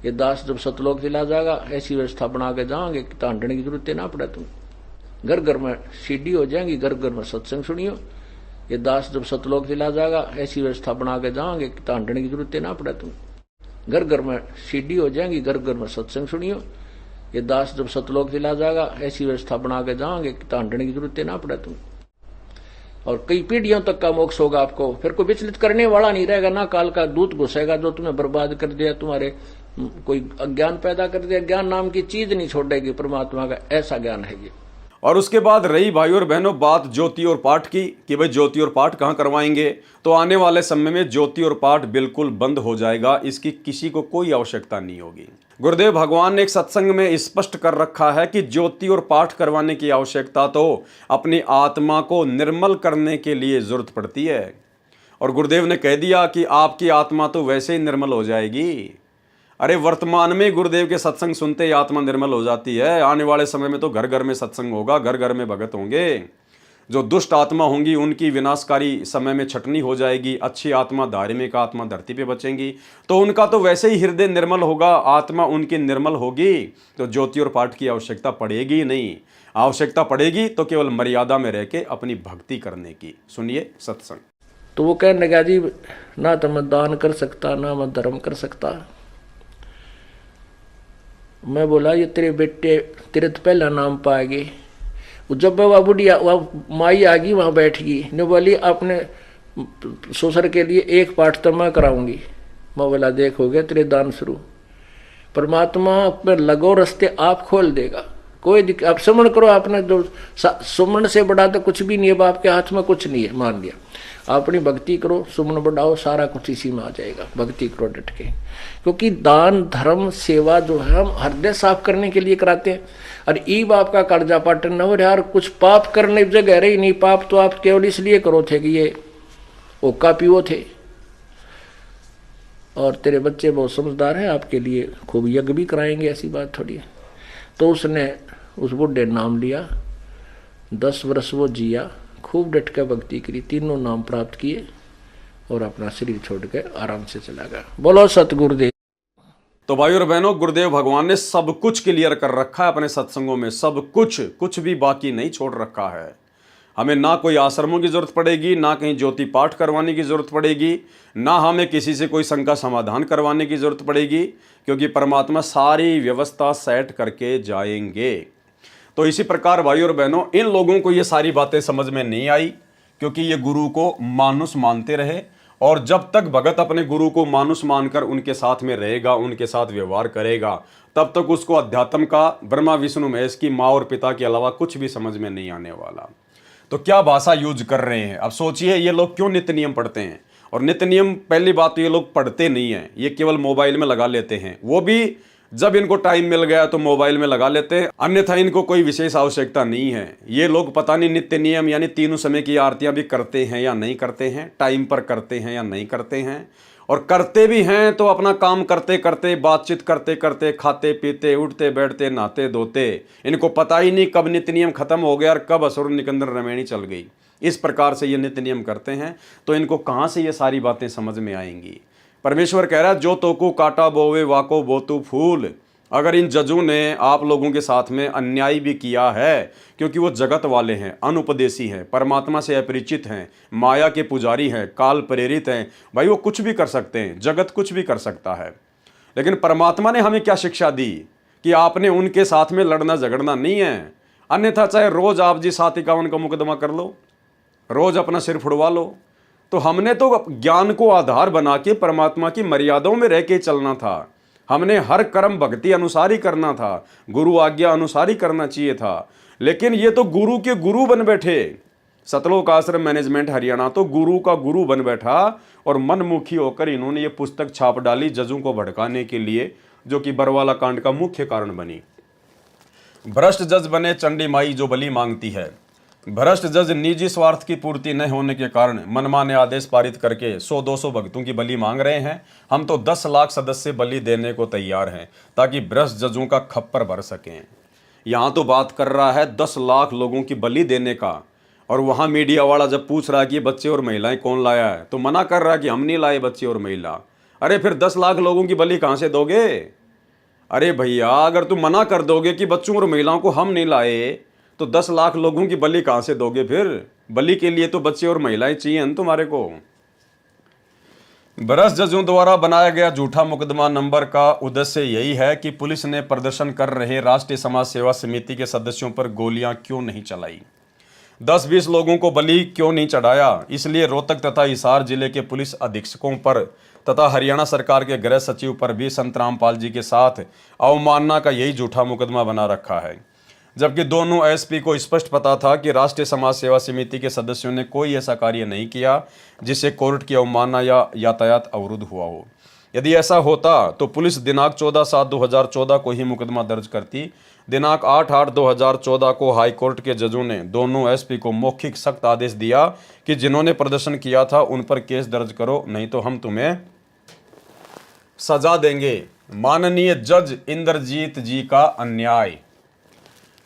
ये दास जब सतलोक चला जाएगा, ऐसी व्यवस्था बना के जाओगे कि तांडने की जरूरत ना पड़े। तुम घर घर में सीढ़ी हो जाएंगी, घर घर में सत्संग सुनियो। ये दास जब सतलोक चला जाएगा, ऐसी व्यवस्था बना के जाओगे कि तांडने की जरूरत ना पड़े। तुम घर घर में सीढ़ी हो जाएंगी, घर घर में सत्संग सुनियो। ये दास जब सतलोक चला जाएगा, ऐसी व्यवस्था बना के जाओगे कि तांडने की जरूरत ना पड़े। तुम और कई पीढ़ियों तक का मोक्ष होगा आपको। फिर कोई विचलित करने वाला नहीं रहेगा, ना काल का दूत घुसेगा जो तुम्हें बर्बाद कर दिया, तुम्हारे कोई अज्ञान पैदा कर दिया। ज्ञान नाम की चीज नहीं छोड़ेगी परमात्मा का, ऐसा ज्ञान है ये। और उसके बाद रही भाई और बहनों बात ज्योति और पाठ की कि भाई ज्योति और पाठ कहाँ करवाएंगे, तो आने वाले समय में ज्योति और पाठ बिल्कुल बंद हो जाएगा, इसकी किसी को कोई आवश्यकता नहीं होगी। गुरुदेव भगवान ने एक सत्संग में स्पष्ट कर रखा है कि ज्योति और पाठ करवाने की आवश्यकता तो अपनी आत्मा को निर्मल करने के लिए जरूरत पड़ती है। और गुरुदेव ने कह दिया कि आपकी आत्मा तो वैसे ही निर्मल हो जाएगी। अरे वर्तमान में गुरुदेव के सत्संग सुनते ही आत्मा निर्मल हो जाती है। आने वाले समय में तो घर घर में सत्संग होगा, घर घर में भगत होंगे। जो दुष्ट आत्मा होंगी उनकी विनाशकारी समय में छटनी हो जाएगी। अच्छी आत्मा, धार्मिक आत्मा धरती पे बचेंगी, तो उनका तो वैसे ही हृदय निर्मल होगा, आत्मा उनकी निर्मल होगी, तो ज्योति और पाठ की आवश्यकता पड़ेगी नहीं। आवश्यकता पड़ेगी तो केवल मर्यादा में रह के अपनी भक्ति करने की। सुनिए सत्संग। तो वो कहने लगा जी, ना तो मैं दान कर सकता, ना मैं धर्म कर सकता। मैं बोला ये तेरे बेटे तेरे तो पहला नाम पाएगी। जब वह बुढ़िया वह माई आ गई वहां बैठ गई, ने बोली अपने ससुर के लिए एक पाठ तो मैं कराऊंगी। मैं बोला देख हो गया तेरे दान शुरू। परमात्मा में लगो रास्ते आप खोल देगा, कोई आप सुमन करो। आपने जो सुमन से बड़ा तो कुछ भी नहीं है, आपके हाथ में कुछ नहीं है, मान लिया। अपनी भक्ति करो, सुमन बढ़ाओ, सारा कुछ इसी में आ जाएगा। भक्ति करो डट के, क्योंकि दान धर्म सेवा जो है हम हृदय साफ करने के लिए कराते हैं। और ई बाप का कर्जा पाटन न हो यार, कुछ पाप करने की जगह रही नहीं। पाप तो आप केवल इसलिए करो थे कि ये ओका पीओ थे। और तेरे बच्चे बहुत समझदार हैं, आपके लिए खूब यज्ञ भी कराएंगे, ऐसी बात थोड़ी है। तो उसने उस बुढ़े नाम लिया, 10 वर्ष वो जिया, खूब डट कर भक्ति करी, तीनों नाम प्राप्त किए और अपना शरीर छोड़ के आराम से चला गया। बोलो सतगुरुदेव। तो भाई और बहनों, गुरुदेव भगवान ने सब कुछ क्लियर कर रखा है अपने सत्संगों में, सब कुछ, कुछ भी बाकी नहीं छोड़ रखा है। हमें ना कोई आश्रमों की जरूरत पड़ेगी, ना कहीं ज्योति पाठ करवाने की जरूरत पड़ेगी, ना हमें किसी से कोई शंका समाधान करवाने की जरूरत पड़ेगी, क्योंकि परमात्मा सारी व्यवस्था सेट करके जाएंगे। तो इसी प्रकार भाई और बहनों, इन लोगों को ये सारी बातें समझ में नहीं आई, क्योंकि ये गुरु को मानुष मानते रहे। और जब तक भगत अपने गुरु को मानुष मानकर उनके साथ में रहेगा, उनके साथ व्यवहार करेगा, तब तक उसको अध्यात्म का ब्रह्मा विष्णु महेश की माँ और पिता के अलावा कुछ भी समझ में नहीं आने वाला। तो क्या भाषा यूज कर रहे हैं। अब सोचिए, ये लोग क्यों नित्य नियम पढ़ते हैं। और नित्य नियम, पहली बात तो ये लोग पढ़ते नहीं हैं, ये केवल मोबाइल में लगा लेते हैं। वो भी जब इनको टाइम मिल गया तो मोबाइल में लगा लेते हैं, अन्यथा इनको कोई विशेष आवश्यकता नहीं है। ये लोग पता नहीं नित्य नियम यानी तीनों समय की आरतियां भी करते हैं या नहीं करते हैं, टाइम पर करते हैं या नहीं करते हैं। और करते भी हैं तो अपना काम करते करते, बातचीत करते करते, खाते पीते, उठते बैठते, नहाते धोते, इनको पता ही नहीं कब नित्य नियम खत्म हो गया और कब असुर निकंदन रमैनी चल गई। इस प्रकार से ये नित्य नियम करते हैं, तो इनको कहाँ से ये सारी बातें समझ में आएंगी। परमेश्वर कह रहा है, जो तो को काटा बोवे वाको बोतु फूल। अगर इन जजों ने आप लोगों के साथ में अन्याय भी किया है, क्योंकि वो जगत वाले हैं, अनुपदेशी हैं, परमात्मा से अपरिचित हैं, माया के पुजारी हैं, काल प्रेरित हैं, भाई वो कुछ भी कर सकते हैं, जगत कुछ भी कर सकता है। लेकिन परमात्मा ने हमें क्या शिक्षा दी। कि आपने उनके साथ में लड़ना झगड़ना नहीं है। अन्यथा चाहे रोज आप जी 751 का मुकदमा कर लो, रोज अपना सिर फुड़वा लो। तो हमने तो ज्ञान को आधार बना के परमात्मा की मर्यादाओं में रह के चलना था। हमने हर कर्म भक्ति अनुसार ही करना था, गुरु आज्ञा अनुसार ही करना चाहिए था। लेकिन ये तो गुरु के गुरु बन बैठे। सतलोक आश्रम मैनेजमेंट हरियाणा तो गुरु का गुरु बन बैठा और मनमुखी होकर इन्होंने ये पुस्तक छाप डाली जजों को भड़काने के लिए, जो कि बरवाला कांड का मुख्य कारण बनी। भ्रष्ट जज बने चंडी माई जो बलि मांगती है। भ्रष्ट जज निजी स्वार्थ की पूर्ति न होने के कारण मनमाने आदेश पारित करके 100-200 भक्तों की बलि मांग रहे हैं। हम तो 10 लाख सदस्य बलि देने को तैयार हैं ताकि भ्रष्ट जजों का खप्पर भर सकें। यहाँ तो बात कर रहा है 10 लाख लोगों की बलि देने का, और वहाँ मीडिया वाला जब पूछ रहा है कि बच्चे और महिलाएं कौन लाया है तो मना कर रहा है कि हम नहीं लाए बच्चे और महिला। अरे फिर 10 लाख लोगों की बलि कहाँ से दोगे? अरे भैया, अगर तुम मना कर दोगे कि बच्चों और महिलाओं को हम नहीं लाए तो 10 लाख लोगों की बलि कहाँ से दोगे? फिर बलि के लिए तो बच्चे और महिलाएं चाहिए न तुम्हारे को। भ्रष्ट जजों द्वारा बनाया गया झूठा मुकदमा नंबर का उद्देश्य यही है कि पुलिस ने प्रदर्शन कर रहे राष्ट्रीय समाज सेवा समिति के सदस्यों पर गोलियां क्यों नहीं चलाई, 10-20 लोगों को बलि क्यों नहीं चढ़ाया। इसलिए रोहतक तथा हिसार जिले के पुलिस अधीक्षकों पर तथा हरियाणा सरकार के गृह सचिव पर भी संत रामपाल जी के साथ अवमानना का यही झूठा मुकदमा बना रखा है। जबकि दोनों एसपी को स्पष्ट पता था कि राष्ट्रीय समाज सेवा समिति के सदस्यों ने कोई ऐसा कार्य नहीं किया जिससे कोर्ट की अवमानना या यातायात अवरुद्ध हुआ हो। यदि ऐसा होता तो पुलिस दिनांक 14/7/2014 को ही मुकदमा दर्ज करती। दिनांक 8/8/2014 को हाईकोर्ट के जजों ने दोनों एसपी को मौखिक सख्त आदेश दिया कि जिन्होंने प्रदर्शन किया था उन पर केस दर्ज करो, नहीं तो हम तुम्हें सजा देंगे। माननीय जज इंद्रजीत जी का अन्याय।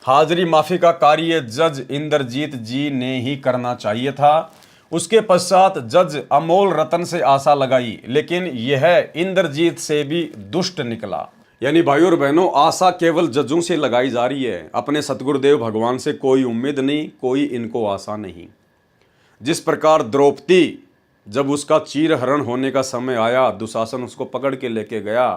हाजिरी माफी का कार्य जज इंद्रजीत जी ने ही करना चाहिए था। उसके पश्चात जज अमोल रतन से आशा लगाई, लेकिन यह इंद्रजीत से भी दुष्ट निकला। यानी भाइयों और बहनों, आशा केवल जजों से लगाई जा रही है, अपने सतगुरुदेव भगवान से कोई उम्मीद नहीं, कोई इनको आशा नहीं। जिस प्रकार द्रौपदी जब उसका चीरहरण होने का समय आया, दुशासन उसको पकड़ के लेके गया,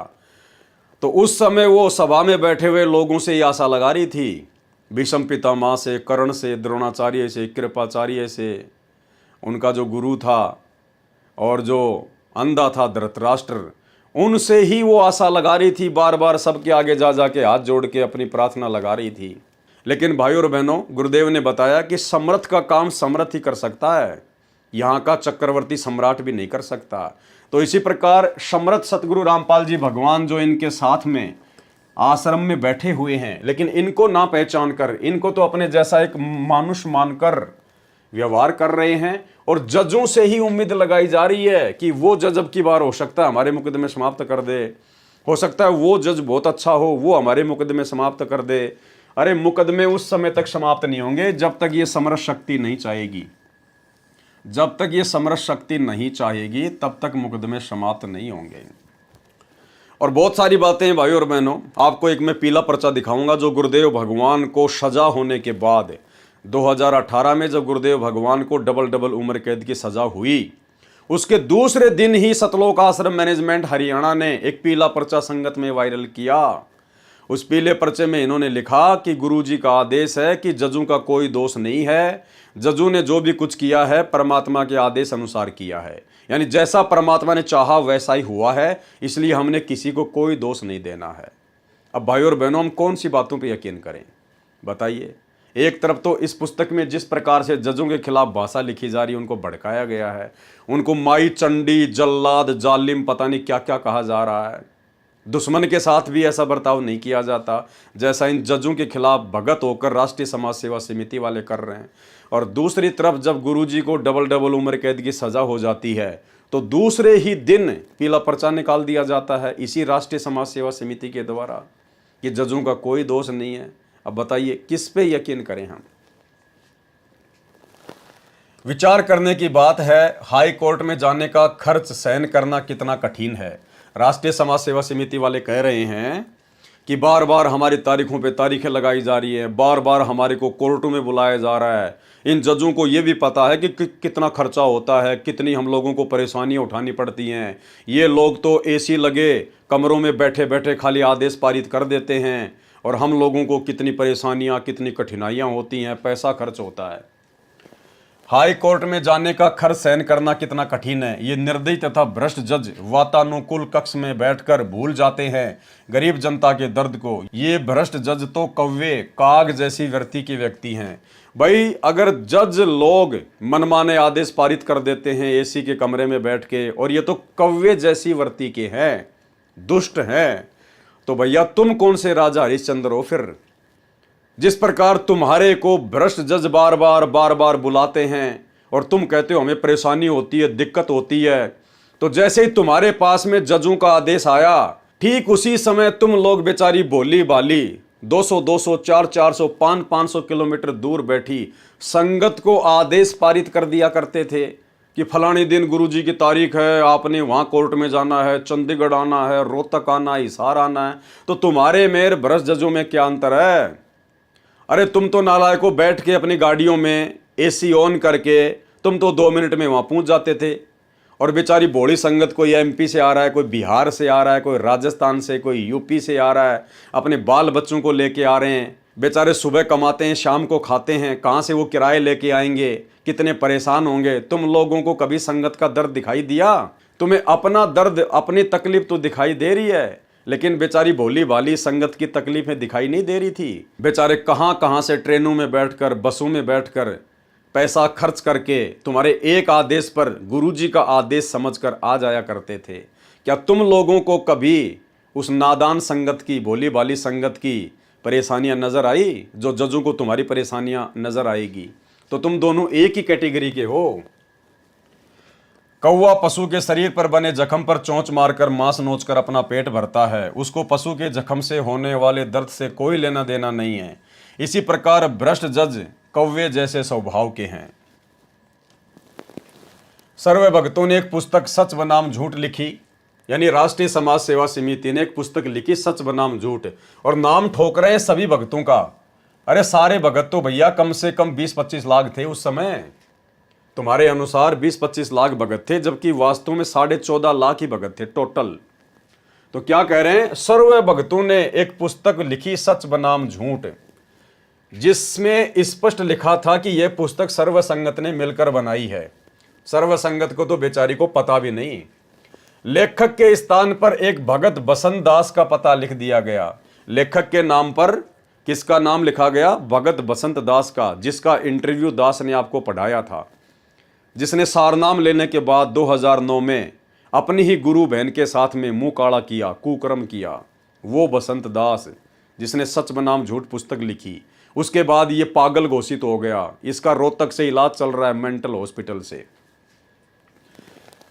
तो उस समय वो सभा में बैठे हुए लोगों से ये आशा लगा रही थी, भीष्म पितामह से, कर्ण से, द्रोणाचार्य से, कृपाचार्य से, उनका जो गुरु था और जो अंधा था धृतराष्ट्र, उनसे ही वो आशा लगा रही थी। बार बार सबके आगे जा जा के हाथ जोड़ के अपनी प्रार्थना लगा रही थी। लेकिन भाइयों और बहनों, गुरुदेव ने बताया कि समर्थ का काम समर्थ ही कर सकता है, यहाँ का चक्रवर्ती सम्राट भी नहीं कर सकता। तो इसी प्रकार समर्थ सतगुरु रामपाल जी भगवान जो इनके साथ में आश्रम में बैठे हुए हैं, लेकिन इनको ना पहचान कर, इनको तो अपने जैसा एक मानुष मानकर व्यवहार कर रहे हैं, और जजों से ही उम्मीद लगाई जा रही है कि वो जज अब की बार हो सकता है हमारे मुकदमे समाप्त कर दे, हो सकता है वो जज बहुत अच्छा हो, वो हमारे मुकदमे समाप्त कर दे। अरे मुकदमे उस समय तक समाप्त नहीं होंगे जब तक ये समरस शक्ति नहीं चाहेगी। जब तक ये समरस शक्ति नहीं चाहेगी तब तक मुकदमे समाप्त नहीं होंगे। और बहुत सारी बातें हैं भाइयों और बहनों। आपको एक मैं पीला पर्चा दिखाऊंगा जो गुरुदेव भगवान को सजा होने के बाद 2018 में जब गुरुदेव भगवान को डबल उम्र कैद की सजा हुई, उसके दूसरे दिन ही सतलोक आश्रम मैनेजमेंट हरियाणा ने एक पीला पर्चा संगत में वायरल किया। उस पीले पर्चे में इन्होंने लिखा कि गुरुजी का आदेश है कि जजों का कोई दोष नहीं है, जजों ने जो भी कुछ किया है परमात्मा के आदेश अनुसार किया है, यानी जैसा परमात्मा ने चाहा वैसा ही हुआ है, इसलिए हमने किसी को कोई दोष नहीं देना है। अब भाइयों और बहनों, हम कौन सी बातों पे यकीन करें बताइए। एक तरफ तो इस पुस्तक में जिस प्रकार से जजों के खिलाफ भाषा लिखी जा रही है, उनको भड़काया गया है, उनको माई चंडी, जल्लाद, जालिम, पता नहीं क्या क्या कहा जा रहा है। दुश्मन के साथ भी ऐसा बर्ताव नहीं किया जाता जैसा इन जजों के खिलाफ भगत होकर राष्ट्रीय समाज सेवा समिति वाले कर रहे हैं। और दूसरी तरफ जब गुरुजी को डबल उम्र कैद की सजा हो जाती है तो दूसरे ही दिन पीला पर्चा निकाल दिया जाता है इसी राष्ट्रीय समाज सेवा समिति के द्वारा कि जजों का कोई दोष नहीं है। अब बताइए किस पे यकीन करें हम। विचार करने की बात है, हाई कोर्ट में जाने का खर्च सहन करना कितना कठिन है। राष्ट्रीय समाज सेवा समिति वाले कह रहे हैं कि बार बार हमारी तारीखों पे तारीखें लगाई जा रही है, बार बार हमारे को कोर्टों में बुलाया जा रहा है। इन जजों को ये भी पता है कि कितना खर्चा होता है, कितनी हम लोगों को परेशानियां उठानी पड़ती हैं। ये लोग तो एसी लगे कमरों में बैठे बैठे खाली आदेश पारित कर देते हैं, और हम लोगों को कितनी परेशानियां, कितनी कठिनाइयां होती हैं, पैसा खर्च होता है। हाई कोर्ट में जाने का खर्च सहन करना कितना कठिन है, ये निर्दयी तथा भ्रष्ट जज वातानुकूल कक्ष में बैठकर भूल जाते हैं गरीब जनता के दर्द को। ये भ्रष्ट जज तो कौवे काग जैसी वृत्ति के व्यक्ति हैं। भाई, अगर जज लोग मनमाने आदेश पारित कर देते हैं एसी के कमरे में बैठ के, और ये तो कौवे जैसी वृत्ति के हैं, दुष्ट हैं, तो भैया तुम कौन से राजा हरिश्चंद्र हो फिर? जिस प्रकार तुम्हारे को भ्रष्ट जज बार बार बुलाते हैं और तुम कहते हो हमें परेशानी होती है, दिक्कत होती है, तो जैसे ही तुम्हारे पास में जजों का आदेश आया, ठीक उसी समय तुम लोग बेचारी भोली भाली 200 400 500 किलोमीटर दूर बैठी संगत को आदेश पारित कर दिया करते थे कि फलाने दिन गुरुजी की तारीख है, आपने वहाँ कोर्ट में जाना है, चंडीगढ़ आना है, रोहतक आना है, हिसार आना है। तो तुम्हारे मेरे भ्रष्ट जजों में क्या अंतर है? अरे तुम तो नालायको बैठ के अपनी गाड़ियों में एसी ऑन करके तुम तो 2 मिनट में वहाँ पहुँच जाते थे, और बेचारी भोली संगत कोई एमपी से आ रहा है, कोई बिहार से आ रहा है, कोई राजस्थान से, कोई यूपी से आ रहा है, अपने बाल बच्चों को लेके आ रहे हैं, बेचारे सुबह कमाते हैं शाम को खाते हैं, कहाँ से वो किराए लेके आएंगे, कितने परेशान होंगे। तुम लोगों को कभी संगत का दर्द दिखाई दिया? तुम्हें अपना दर्द, अपनी तकलीफ तो दिखाई दे रही है, लेकिन बेचारी भोली भाली संगत की तकलीफें दिखाई नहीं दे रही थी। बेचारे कहाँ कहाँ से ट्रेनों में बैठकर, बसों में बैठकर पैसा खर्च करके तुम्हारे एक आदेश पर गुरुजी का आदेश समझकर आ जाया करते थे। क्या तुम लोगों को कभी उस नादान संगत की, भोली भाली संगत की परेशानियां नजर आई जो जजों को तुम्हारी परेशानियां नजर आएगी? तो तुम दोनों एक ही कैटेगरी के हो। कौवा पशु के शरीर पर बने जख्म पर चोंच मारकर मांस नोचकर अपना पेट भरता है, उसको पशु के जख्म से होने वाले दर्द से कोई लेना देना नहीं है। इसी प्रकार भ्रष्ट जज कौवे जैसे स्वभाव के हैं। सर्व भक्तों ने एक पुस्तक सच बनाम झूठ लिखी, यानी राष्ट्रीय समाज सेवा समिति ने एक पुस्तक लिखी सच बनाम झूठ, और नाम ठोक रहे हैं सभी भक्तों का। अरे सारे भगत तो भैया कम से कम 20-25 लाख थे उस समय। तुम्हारे अनुसार 20-25 लाख भगत थे, जबकि वास्तव में 14.5 लाख ही भगत थे टोटल। तो क्या कह रहे हैं? सर्व भक्तों ने एक पुस्तक लिखी सच बनाम झूठ, जिसमें स्पष्ट लिखा था कि यह पुस्तक सर्व संगत ने मिलकर बनाई है। सर्व संगत को तो बेचारी को पता भी नहीं। लेखक के स्थान पर एक भगत बसंत दास का पता लिख दिया गया। लेखक के नाम पर किसका नाम लिखा गया? भगत बसंत दास का, जिसका इंटरव्यू दास ने आपको पढ़ाया था, जिसने सारनाम लेने के बाद 2009 में अपनी ही गुरु बहन के साथ में मुंह काला किया, कुकर्म किया। वो बसंत दास जिसने सच बनाम झूठ पुस्तक लिखी, उसके बाद ये पागल घोषित हो गया। इसका रोहतक से इलाज चल रहा है, मेंटल हॉस्पिटल से।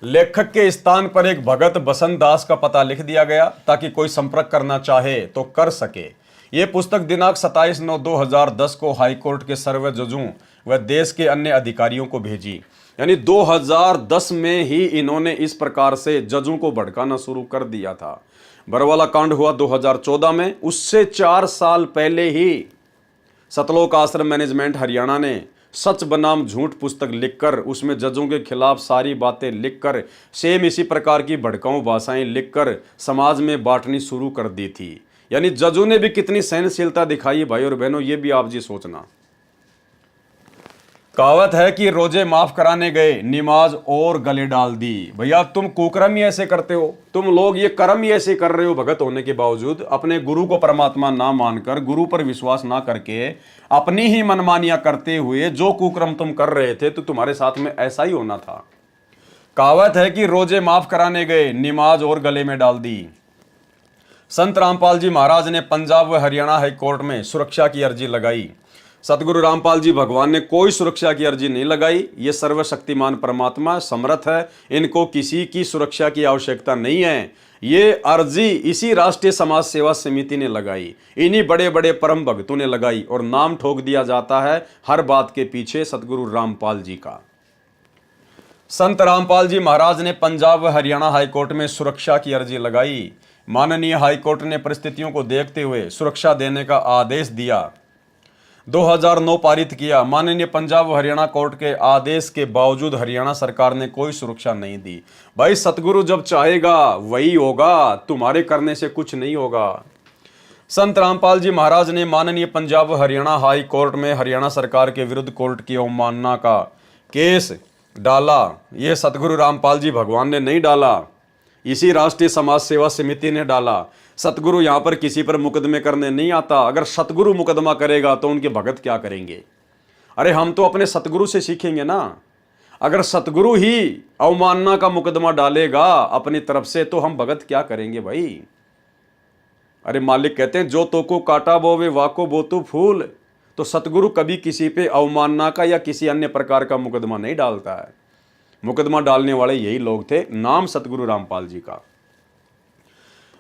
लेखक के स्थान पर एक भगत बसंत दास का पता लिख दिया गया ताकि कोई संपर्क करना चाहे तो कर सके। ये पुस्तक दिनांक 27/9/2010 को हाईकोर्ट के सर्व जजों व देश के अन्य अधिकारियों को भेजी। यानी 2010 में ही इन्होंने इस प्रकार से जजों को भड़काना शुरू कर दिया था। बरवाला कांड हुआ 2014 में, उससे 4 साल पहले ही सतलोक आश्रम मैनेजमेंट हरियाणा ने सच बनाम झूठ पुस्तक लिखकर उसमें जजों के खिलाफ सारी बातें लिखकर, सेम इसी प्रकार की भड़काऊ भाषाएं लिखकर समाज में बांटनी शुरू कर दी थी। यानी जजों ने भी कितनी सहनशीलता दिखाई भाई और बहनों, ये भी आप जी सोचना। कहावत है कि रोजे माफ कराने गए, नमाज और गले डाल दी। भैया तुम कुकर्म ही ऐसे करते हो, तुम लोग ये कर्म ही ऐसे कर रहे हो भगत होने के बावजूद, अपने गुरु को परमात्मा ना मानकर, गुरु पर विश्वास ना करके, अपनी ही मनमानियां करते हुए जो कुकर्म तुम कर रहे थे, तो तुम्हारे साथ में ऐसा ही होना था। कहावत है कि रोजे माफ कराने गए, नमाज और गले में डाल दी। संत रामपाल जी महाराज ने पंजाब व हरियाणा हाई कोर्ट में सुरक्षा की अर्जी लगाई। सतगुरु रामपाल जी भगवान ने कोई सुरक्षा की अर्जी नहीं लगाई। ये सर्वशक्तिमान परमात्मा समर्थ है, इनको किसी की सुरक्षा की आवश्यकता नहीं है। ये अर्जी इसी राष्ट्रीय समाज सेवा समिति ने लगाई, इन्हीं बड़े बड़े परम भक्तों ने लगाई, और नाम ठोक दिया जाता है हर बात के पीछे सतगुरु रामपाल जी का। संत रामपाल जी महाराज ने पंजाब व हरियाणा हाईकोर्ट में सुरक्षा की अर्जी लगाई। माननीय हाईकोर्ट ने परिस्थितियों को देखते हुए सुरक्षा देने का आदेश दिया। 2009 पारित किया। माननीय पंजाब व हरियाणा कोर्ट के आदेश के बावजूद हरियाणा सरकार ने कोई सुरक्षा नहीं दी। भाई सतगुरु जब चाहेगा वही होगा, तुम्हारे करने से कुछ नहीं होगा। संत रामपाल जी महाराज ने माननीय पंजाब व हरियाणा हाई कोर्ट में हरियाणा सरकार के विरुद्ध कोर्ट की अवमानना का केस डाला। ये सतगुरु रामपाल जी भगवान ने नहीं डाला, इसी राष्ट्रीय समाज सेवा समिति ने डाला। सतगुरु यहाँ पर किसी पर मुकदमे करने नहीं आता। अगर सतगुरु मुकदमा करेगा तो उनके भगत क्या करेंगे? अरे हम तो अपने सतगुरु से सीखेंगे ना। अगर सतगुरु ही अवमानना का मुकदमा डालेगा अपनी तरफ से तो हम भगत क्या करेंगे भाई? अरे मालिक कहते हैं जो तो को काटा बोवे वाको बोतु फूल। तो सतगुरु कभी किसी पे अवमानना का या किसी अन्य प्रकार का मुकदमा नहीं डालता है। मुकदमा डालने वाले यही लोग थे, नाम सतगुरु रामपाल जी का।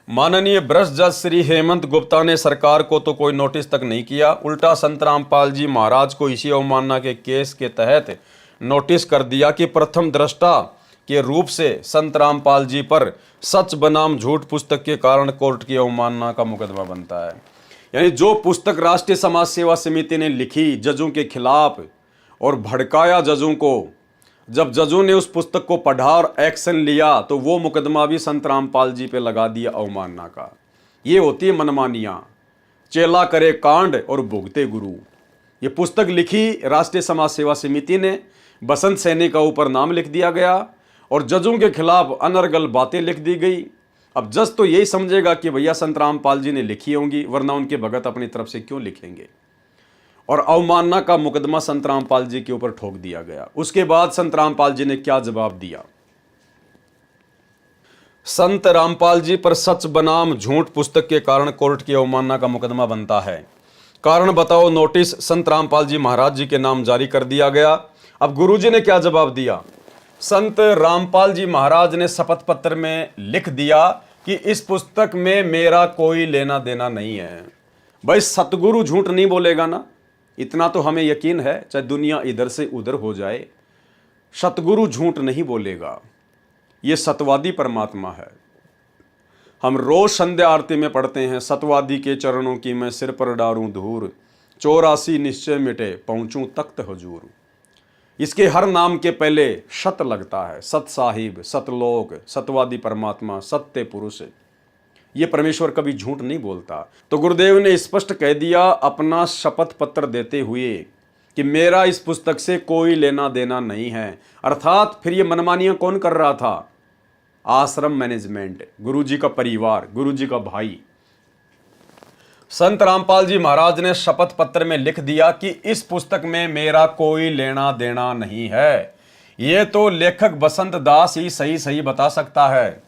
माननीय भ्रष्ट जज श्री हेमंत गुप्ता ने सरकार को तो कोई नोटिस तक नहीं किया, उल्टा संत रामपाल जी महाराज को इसी अवमानना के केस के तहत नोटिस कर दिया कि प्रथम दृष्टा के रूप से संत रामपाल जी पर सच बनाम झूठ पुस्तक के कारण कोर्ट की अवमानना का मुकदमा बनता है। यानी जो पुस्तक राष्ट्रीय समाज सेवा समिति ने लिखी जजों के खिलाफ और भड़काया जजों को, जब जजों ने उस पुस्तक को पढ़ा और एक्शन लिया तो वो मुकदमा भी संत रामपाल जी पे लगा दिया अवमानना का। ये होती है मनमानियाँ, चेला करे कांड और भुगते गुरु। ये पुस्तक लिखी राष्ट्रीय समाज सेवा समिति ने, बसंत सैनी का ऊपर नाम लिख दिया गया और जजों के खिलाफ अनर्गल बातें लिख दी गई। अब जज तो यही समझेगा कि भैया संत रामपाल जी ने लिखी होंगी, वरना उनके भगत अपनी तरफ से क्यों लिखेंगे। और अवमानना का मुकदमा संत रामपाल जी के ऊपर ठोक दिया गया। उसके बाद संत रामपाल जी ने क्या जवाब दिया? संत रामपाल जी पर सच बनाम झूठ पुस्तक के कारण कोर्ट की अवमानना का मुकदमा बनता है। कारण बताओ नोटिस संत रामपाल जी महाराज जी के नाम जारी कर दिया गया। अब गुरुजी ने क्या जवाब दिया? संत रामपाल जी महाराज ने शपथ पत्र में लिख दिया कि इस पुस्तक में मेरा कोई लेना देना नहीं है। भाई सतगुरु झूठ नहीं बोलेगा ना, इतना तो हमें यकीन है, चाहे दुनिया इधर से उधर हो जाए, सतगुरु झूठ नहीं बोलेगा। ये सतवादी परमात्मा है। हम रोज संध्या आरती में पढ़ते हैं, सतवादी के चरणों की मैं सिर पर डारूं धूर, 84 निश्चय मिटे पहुंचूं तख्त हुजूर। इसके हर नाम के पहले सत लगता है, सत साहिब, सतलोक, सतवादी परमात्मा, सत्य पुरुष। ये परमेश्वर कभी झूठ नहीं बोलता। तो गुरुदेव ने स्पष्ट कह दिया अपना शपथ पत्र देते हुए कि मेरा इस पुस्तक से कोई लेना देना नहीं है। अर्थात फिर ये मनमानियां कौन कर रहा था? आश्रम मैनेजमेंट, गुरुजी का परिवार, गुरुजी का भाई। संत रामपाल जी महाराज ने शपथ पत्र में लिख दिया कि इस पुस्तक में मेरा कोई लेना देना नहीं है। ये तो लेखक बसंत दास ही सही बता सकता है।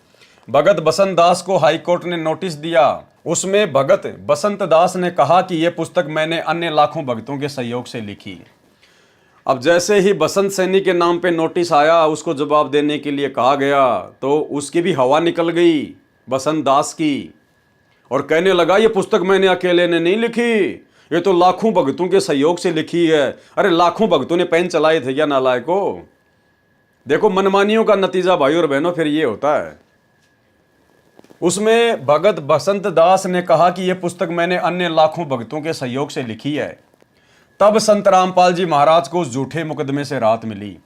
भगत बसंत दास को हाईकोर्ट ने नोटिस दिया। उसमें भगत बसंत दास ने कहा कि यह पुस्तक मैंने अन्य लाखों भक्तों के सहयोग से लिखी। अब जैसे ही बसंत सैनी के नाम पे नोटिस आया, उसको जवाब देने के लिए कहा गया, तो उसकी भी हवा निकल गई बसंत दास की, और कहने लगा ये पुस्तक मैंने अकेले ने नहीं लिखी, ये तो लाखों भक्तों के सहयोग से लिखी है। अरे लाखों भक्तों ने पेन चलाए थे क्या नालायको? देखो मनमानियों का नतीजा भाई और बहनों फिर ये होता है। उसमें भगत बसंत दास ने कहा कि यह पुस्तक मैंने अन्य लाखों भक्तों के सहयोग से लिखी है। तब संत रामपाल जी महाराज को उस झूठे मुकदमे से राहत मिली।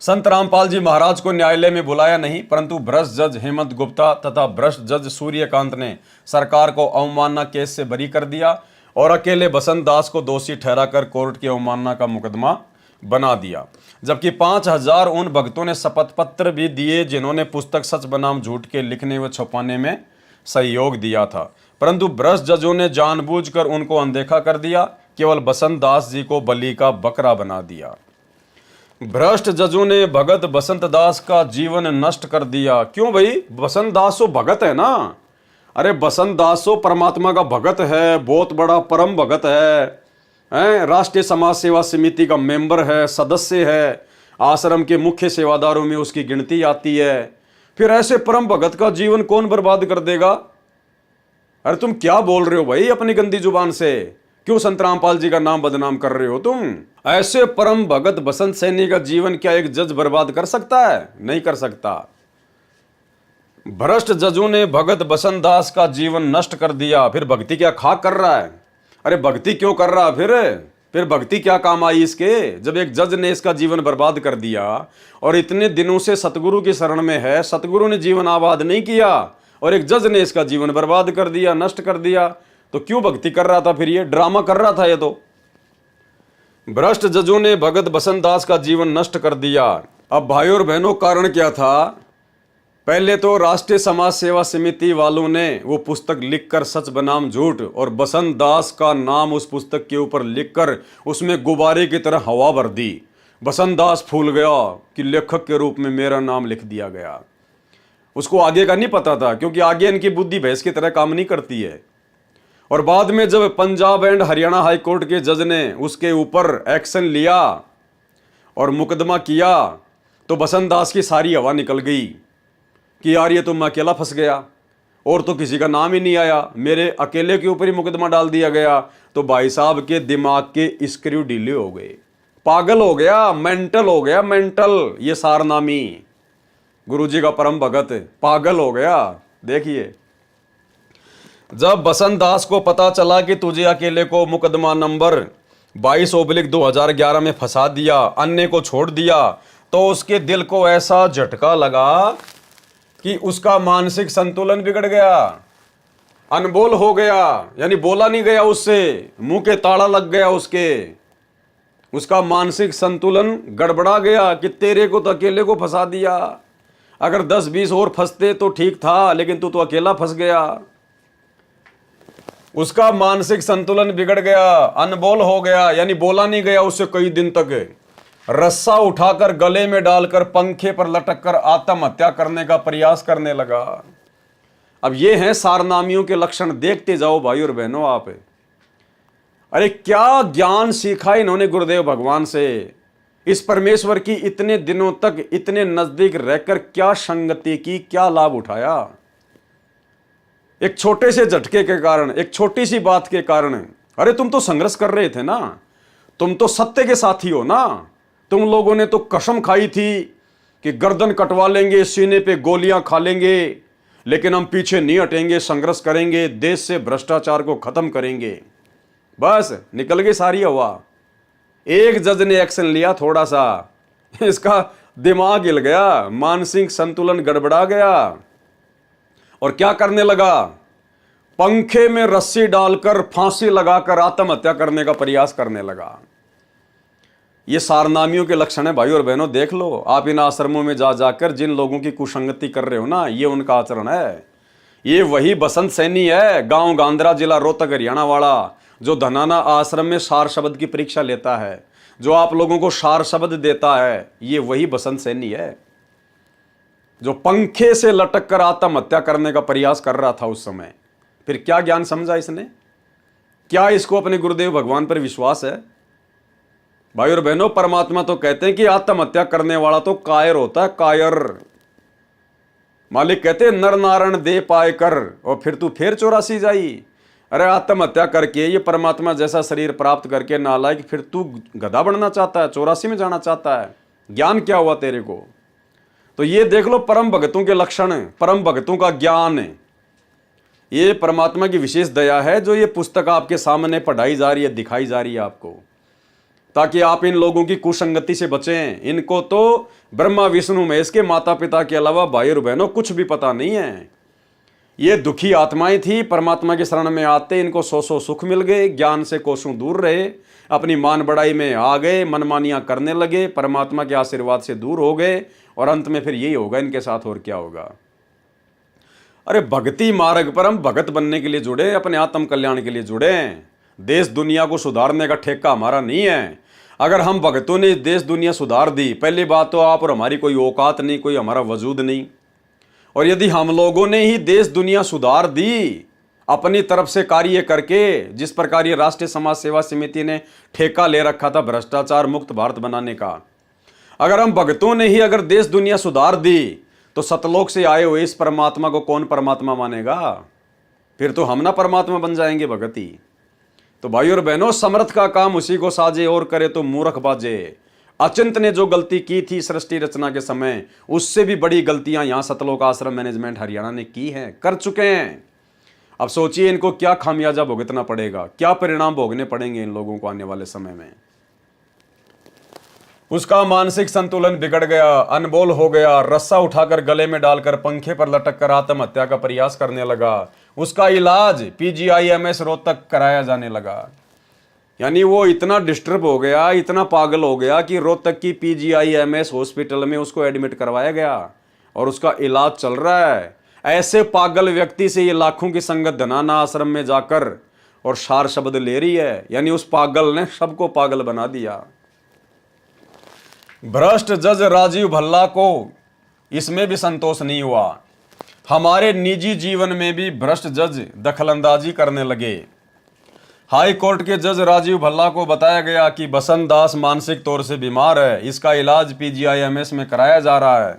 संत रामपाल जी महाराज को न्यायालय में बुलाया नहीं, परंतु भ्रष्ट जज हेमंत गुप्ता तथा भ्रष्ट जज सूर्यकांत ने सरकार को अवमानना केस से बरी कर दिया और अकेले बसंत दास को दोषी ठहराकर कोर्ट की अवमानना का मुकदमा बना दिया। जबकि 5000 उन भक्तों ने शपथ पत्र भी दिए जिन्होंने पुस्तक सच बनाम झूठ के लिखने व छुपाने में सहयोग दिया था, परंतु भ्रष्ट जजों ने जानबूझकर उनको अनदेखा कर दिया, केवल बसंत दास जी को बलि का बकरा बना दिया। भ्रष्ट जजों ने भगत बसंत दास का जीवन नष्ट कर दिया। क्यों भाई? बसंत दास तो भगत है ना। अरे बसंत दास तो परमात्मा का भगत है, बहुत बड़ा परम भगत है, राष्ट्रीय समाज सेवा समिति का मेंबर है, सदस्य है, आश्रम के मुख्य सेवादारों में उसकी गिनती आती है। फिर ऐसे परम भगत का जीवन कौन बर्बाद कर देगा? अरे तुम क्या बोल रहे हो भाई अपनी गंदी जुबान से? क्यों संत रामपाल जी का नाम बदनाम कर रहे हो तुम? ऐसे परम भगत बसंत सैनी का जीवन क्या एक जज बर्बाद कर सकता है? नहीं कर सकता। भ्रष्ट जजों ने भगत बसंत दास का जीवन नष्ट कर दिया। फिर भक्ति क्या खाक कर रहा है? अरे भक्ति क्यों कर रहा फिर भक्ति क्या काम आई इसके, जब एक जज ने इसका जीवन बर्बाद कर दिया और इतने दिनों से सतगुरु की शरण में है, सतगुरु ने जीवन आबाद नहीं किया और एक जज ने इसका जीवन बर्बाद कर दिया, नष्ट कर दिया, तो क्यों भक्ति कर रहा था? फिर ये ड्रामा कर रहा था। ये तो भ्रष्ट जजों ने भगत बसंत दास का जीवन नष्ट कर दिया। अब भाइयों और बहनों, कारण क्या था? पहले तो राष्ट्रीय समाज सेवा समिति वालों ने वो पुस्तक लिखकर सच बनाम झूठ और बसंत दास का नाम उस पुस्तक के ऊपर लिखकर उसमें गुब्बारे की तरह हवा भर दी। बसंत दास फूल गया कि लेखक के रूप में मेरा नाम लिख दिया गया। उसको आगे का नहीं पता था, क्योंकि आगे इनकी बुद्धि भैंस की तरह काम नहीं करती है। और बाद में जब Punjab and Haryana high court के जज ने उसके ऊपर एक्शन लिया और मुकदमा किया, तो बसंत दास की सारी हवा निकल गई कि यार ये तो मैं अकेला फंस गया और तो किसी का नाम ही नहीं आया, मेरे अकेले के ऊपर ही मुकदमा डाल दिया गया। तो भाई साहब के दिमाग के स्क्रू ढीले हो गए, पागल हो गया, मेंटल हो गया, मेंटल। ये सारनामी गुरुजी का परम भगत पागल हो गया। देखिए, जब बसंत दास को पता चला कि तुझे अकेले को मुकदमा नंबर 22/2011 में फंसा दिया, अन्य को छोड़ दिया, तो उसके दिल को ऐसा झटका लगा कि उसका मानसिक संतुलन बिगड़ गया, अनबोल हो गया, यानी बोला नहीं गया उससे, मुंह के ताला लग गया उसका मानसिक संतुलन गड़बड़ा गया कि तेरे को तो अकेले को फंसा दिया, अगर 10-20 और फंसते तो ठीक था, लेकिन तू तो अकेला फंस गया। उसका मानसिक संतुलन बिगड़ गया, अनबोल हो गया, यानी बोला नहीं गया उससे कई दिन तक। रस्सा उठाकर गले में डालकर पंखे पर लटक कर आत्महत्या करने का प्रयास करने लगा। अब ये हैं सारनामियों के लक्षण। देखते जाओ भाई और बहनों आप। अरे क्या ज्ञान सीखा इन्होंने गुरुदेव भगवान से, इस परमेश्वर की इतने दिनों तक इतने नजदीक रहकर क्या संगति की, क्या लाभ उठाया। एक छोटे से झटके के कारण, एक छोटी सी बात के कारण। अरे तुम तो संघर्ष कर रहे थे ना, तुम तो सत्य के साथी हो ना। तुम लोगों ने तो कसम खाई थी कि गर्दन कटवा लेंगे, सीने पे गोलियां खा लेंगे, लेकिन हम पीछे नहीं हटेंगे, संघर्ष करेंगे, देश से भ्रष्टाचार को खत्म करेंगे। बस निकल गई सारी हवा। एक जज ने एक्शन लिया थोड़ा सा, इसका दिमाग हिल गया, मानसिक संतुलन गड़बड़ा गया और क्या करने लगा? पंखे में रस्सी डालकर फांसी लगाकर आत्महत्या करने का प्रयास करने लगा। ये सारनामियों के लक्षण है भाई और बहनों। देख लो आप इन आश्रमों में जा जाकर जिन लोगों की कुसंगति कर रहे हो ना, ये उनका आचरण है। ये वही बसंत सैनी है, गांव गांधरा, जिला रोहतक, हरियाणा वाला, जो धनाना आश्रम में सार शब्द की परीक्षा लेता है, जो आप लोगों को सार शब्द देता है। ये वही बसंत सैनी है जो पंखे से लटक कर आत्महत्या करने का प्रयास कर रहा था उस समय। फिर क्या ज्ञान समझा इसने? क्या इसको अपने गुरुदेव भगवान पर विश्वास है? भाई और बहनों, परमात्मा तो कहते हैं कि आत्महत्या करने वाला तो कायर होता है, कायर। मालिक कहते हैं नर नारायण दे पाए कर, और फिर तू फिर 84 जाई। अरे आत्महत्या करके ये परमात्मा जैसा शरीर प्राप्त करके नालायक, फिर तू गधा बनना चाहता है, 84 में जाना चाहता है। ज्ञान क्या हुआ तेरे को? तो ये देख लो परम भगतों के लक्षण, परम भगतों का ज्ञान है। ये परमात्मा की विशेष दया है जो ये पुस्तक आपके सामने पढ़ाई जा रही है, दिखाई जा रही है आपको, ताकि आप इन लोगों की कुसंगति से बचें। इनको तो ब्रह्मा विष्णु महेश के माता पिता के अलावा भाई और बहनों कुछ भी पता नहीं है। ये दुखी आत्माएं थी, परमात्मा की शरण में आते इनको सौ सुख मिल गए, ज्ञान से कोसों दूर रहे, अपनी मान बढ़ाई में आ गए, मनमानियां करने लगे, परमात्मा के आशीर्वाद से दूर हो गए, और अंत में फिर यही होगा इनके साथ। और क्या होगा? अरे भक्ति मार्ग पर हम भगत बनने के लिए जुड़े, अपने आत्म कल्याण के लिए जुड़े। देश दुनिया को सुधारने का ठेका हमारा नहीं है। अगर हम भगतों ने देश दुनिया सुधार दी, पहली बात तो आप और हमारी कोई औकात नहीं, कोई हमारा वजूद नहीं। और यदि हम लोगों ने ही देश दुनिया सुधार दी अपनी तरफ से कार्य करके, जिस प्रकार ये राष्ट्रीय समाज सेवा समिति ने ठेका ले रखा था भ्रष्टाचार मुक्त भारत बनाने का, अगर हम भगतों ने ही अगर देश दुनिया सुधार दी, तो सतलोक से आए हुए इस परमात्मा को कौन परमात्मा मानेगा? फिर तो हम ना परमात्मा बन जाएंगे भगती। तो भाई और बहनों, समर्थ का काम उसी को साजे और करे तो मूर्ख बाजे। अचिंत ने जो गलती की थी सृष्टि रचना के समय, उससे भी बड़ी गलतियां यहां सतलोक आश्रम मैनेजमेंट हरियाणा ने की हैं, कर चुके हैं। अब सोचिए इनको क्या खामियाजा भुगतना पड़ेगा, क्या परिणाम भोगने पड़ेंगे इन लोगों को आने वाले समय में। उसका मानसिक संतुलन बिगड़ गया, अनबोल हो गया, रस्सा उठाकर गले में डालकर पंखे पर लटक कर आत्महत्या का प्रयास करने लगा। उसका इलाज PGIMS रोहतक कराया जाने लगा। यानी वो इतना डिस्टर्ब हो गया, इतना पागल हो गया कि रोहतक की PGIMS हॉस्पिटल में उसको एडमिट करवाया गया और उसका इलाज चल रहा है। ऐसे पागल व्यक्ति से ये लाखों की संगत धनाना आश्रम में जाकर और शार शब्द ले रही है। यानी उस पागल ने सबको पागल बना दिया। भ्रष्ट जज राजीव भल्ला को इसमें भी संतोष नहीं हुआ। हमारे निजी जीवन में भी भ्रष्ट जज दखलंदाजी करने लगे। हाई कोर्ट के जज राजीव भल्ला को बताया गया कि बसंत दास मानसिक तौर से बीमार है, इसका इलाज PGIMS में कराया जा रहा है।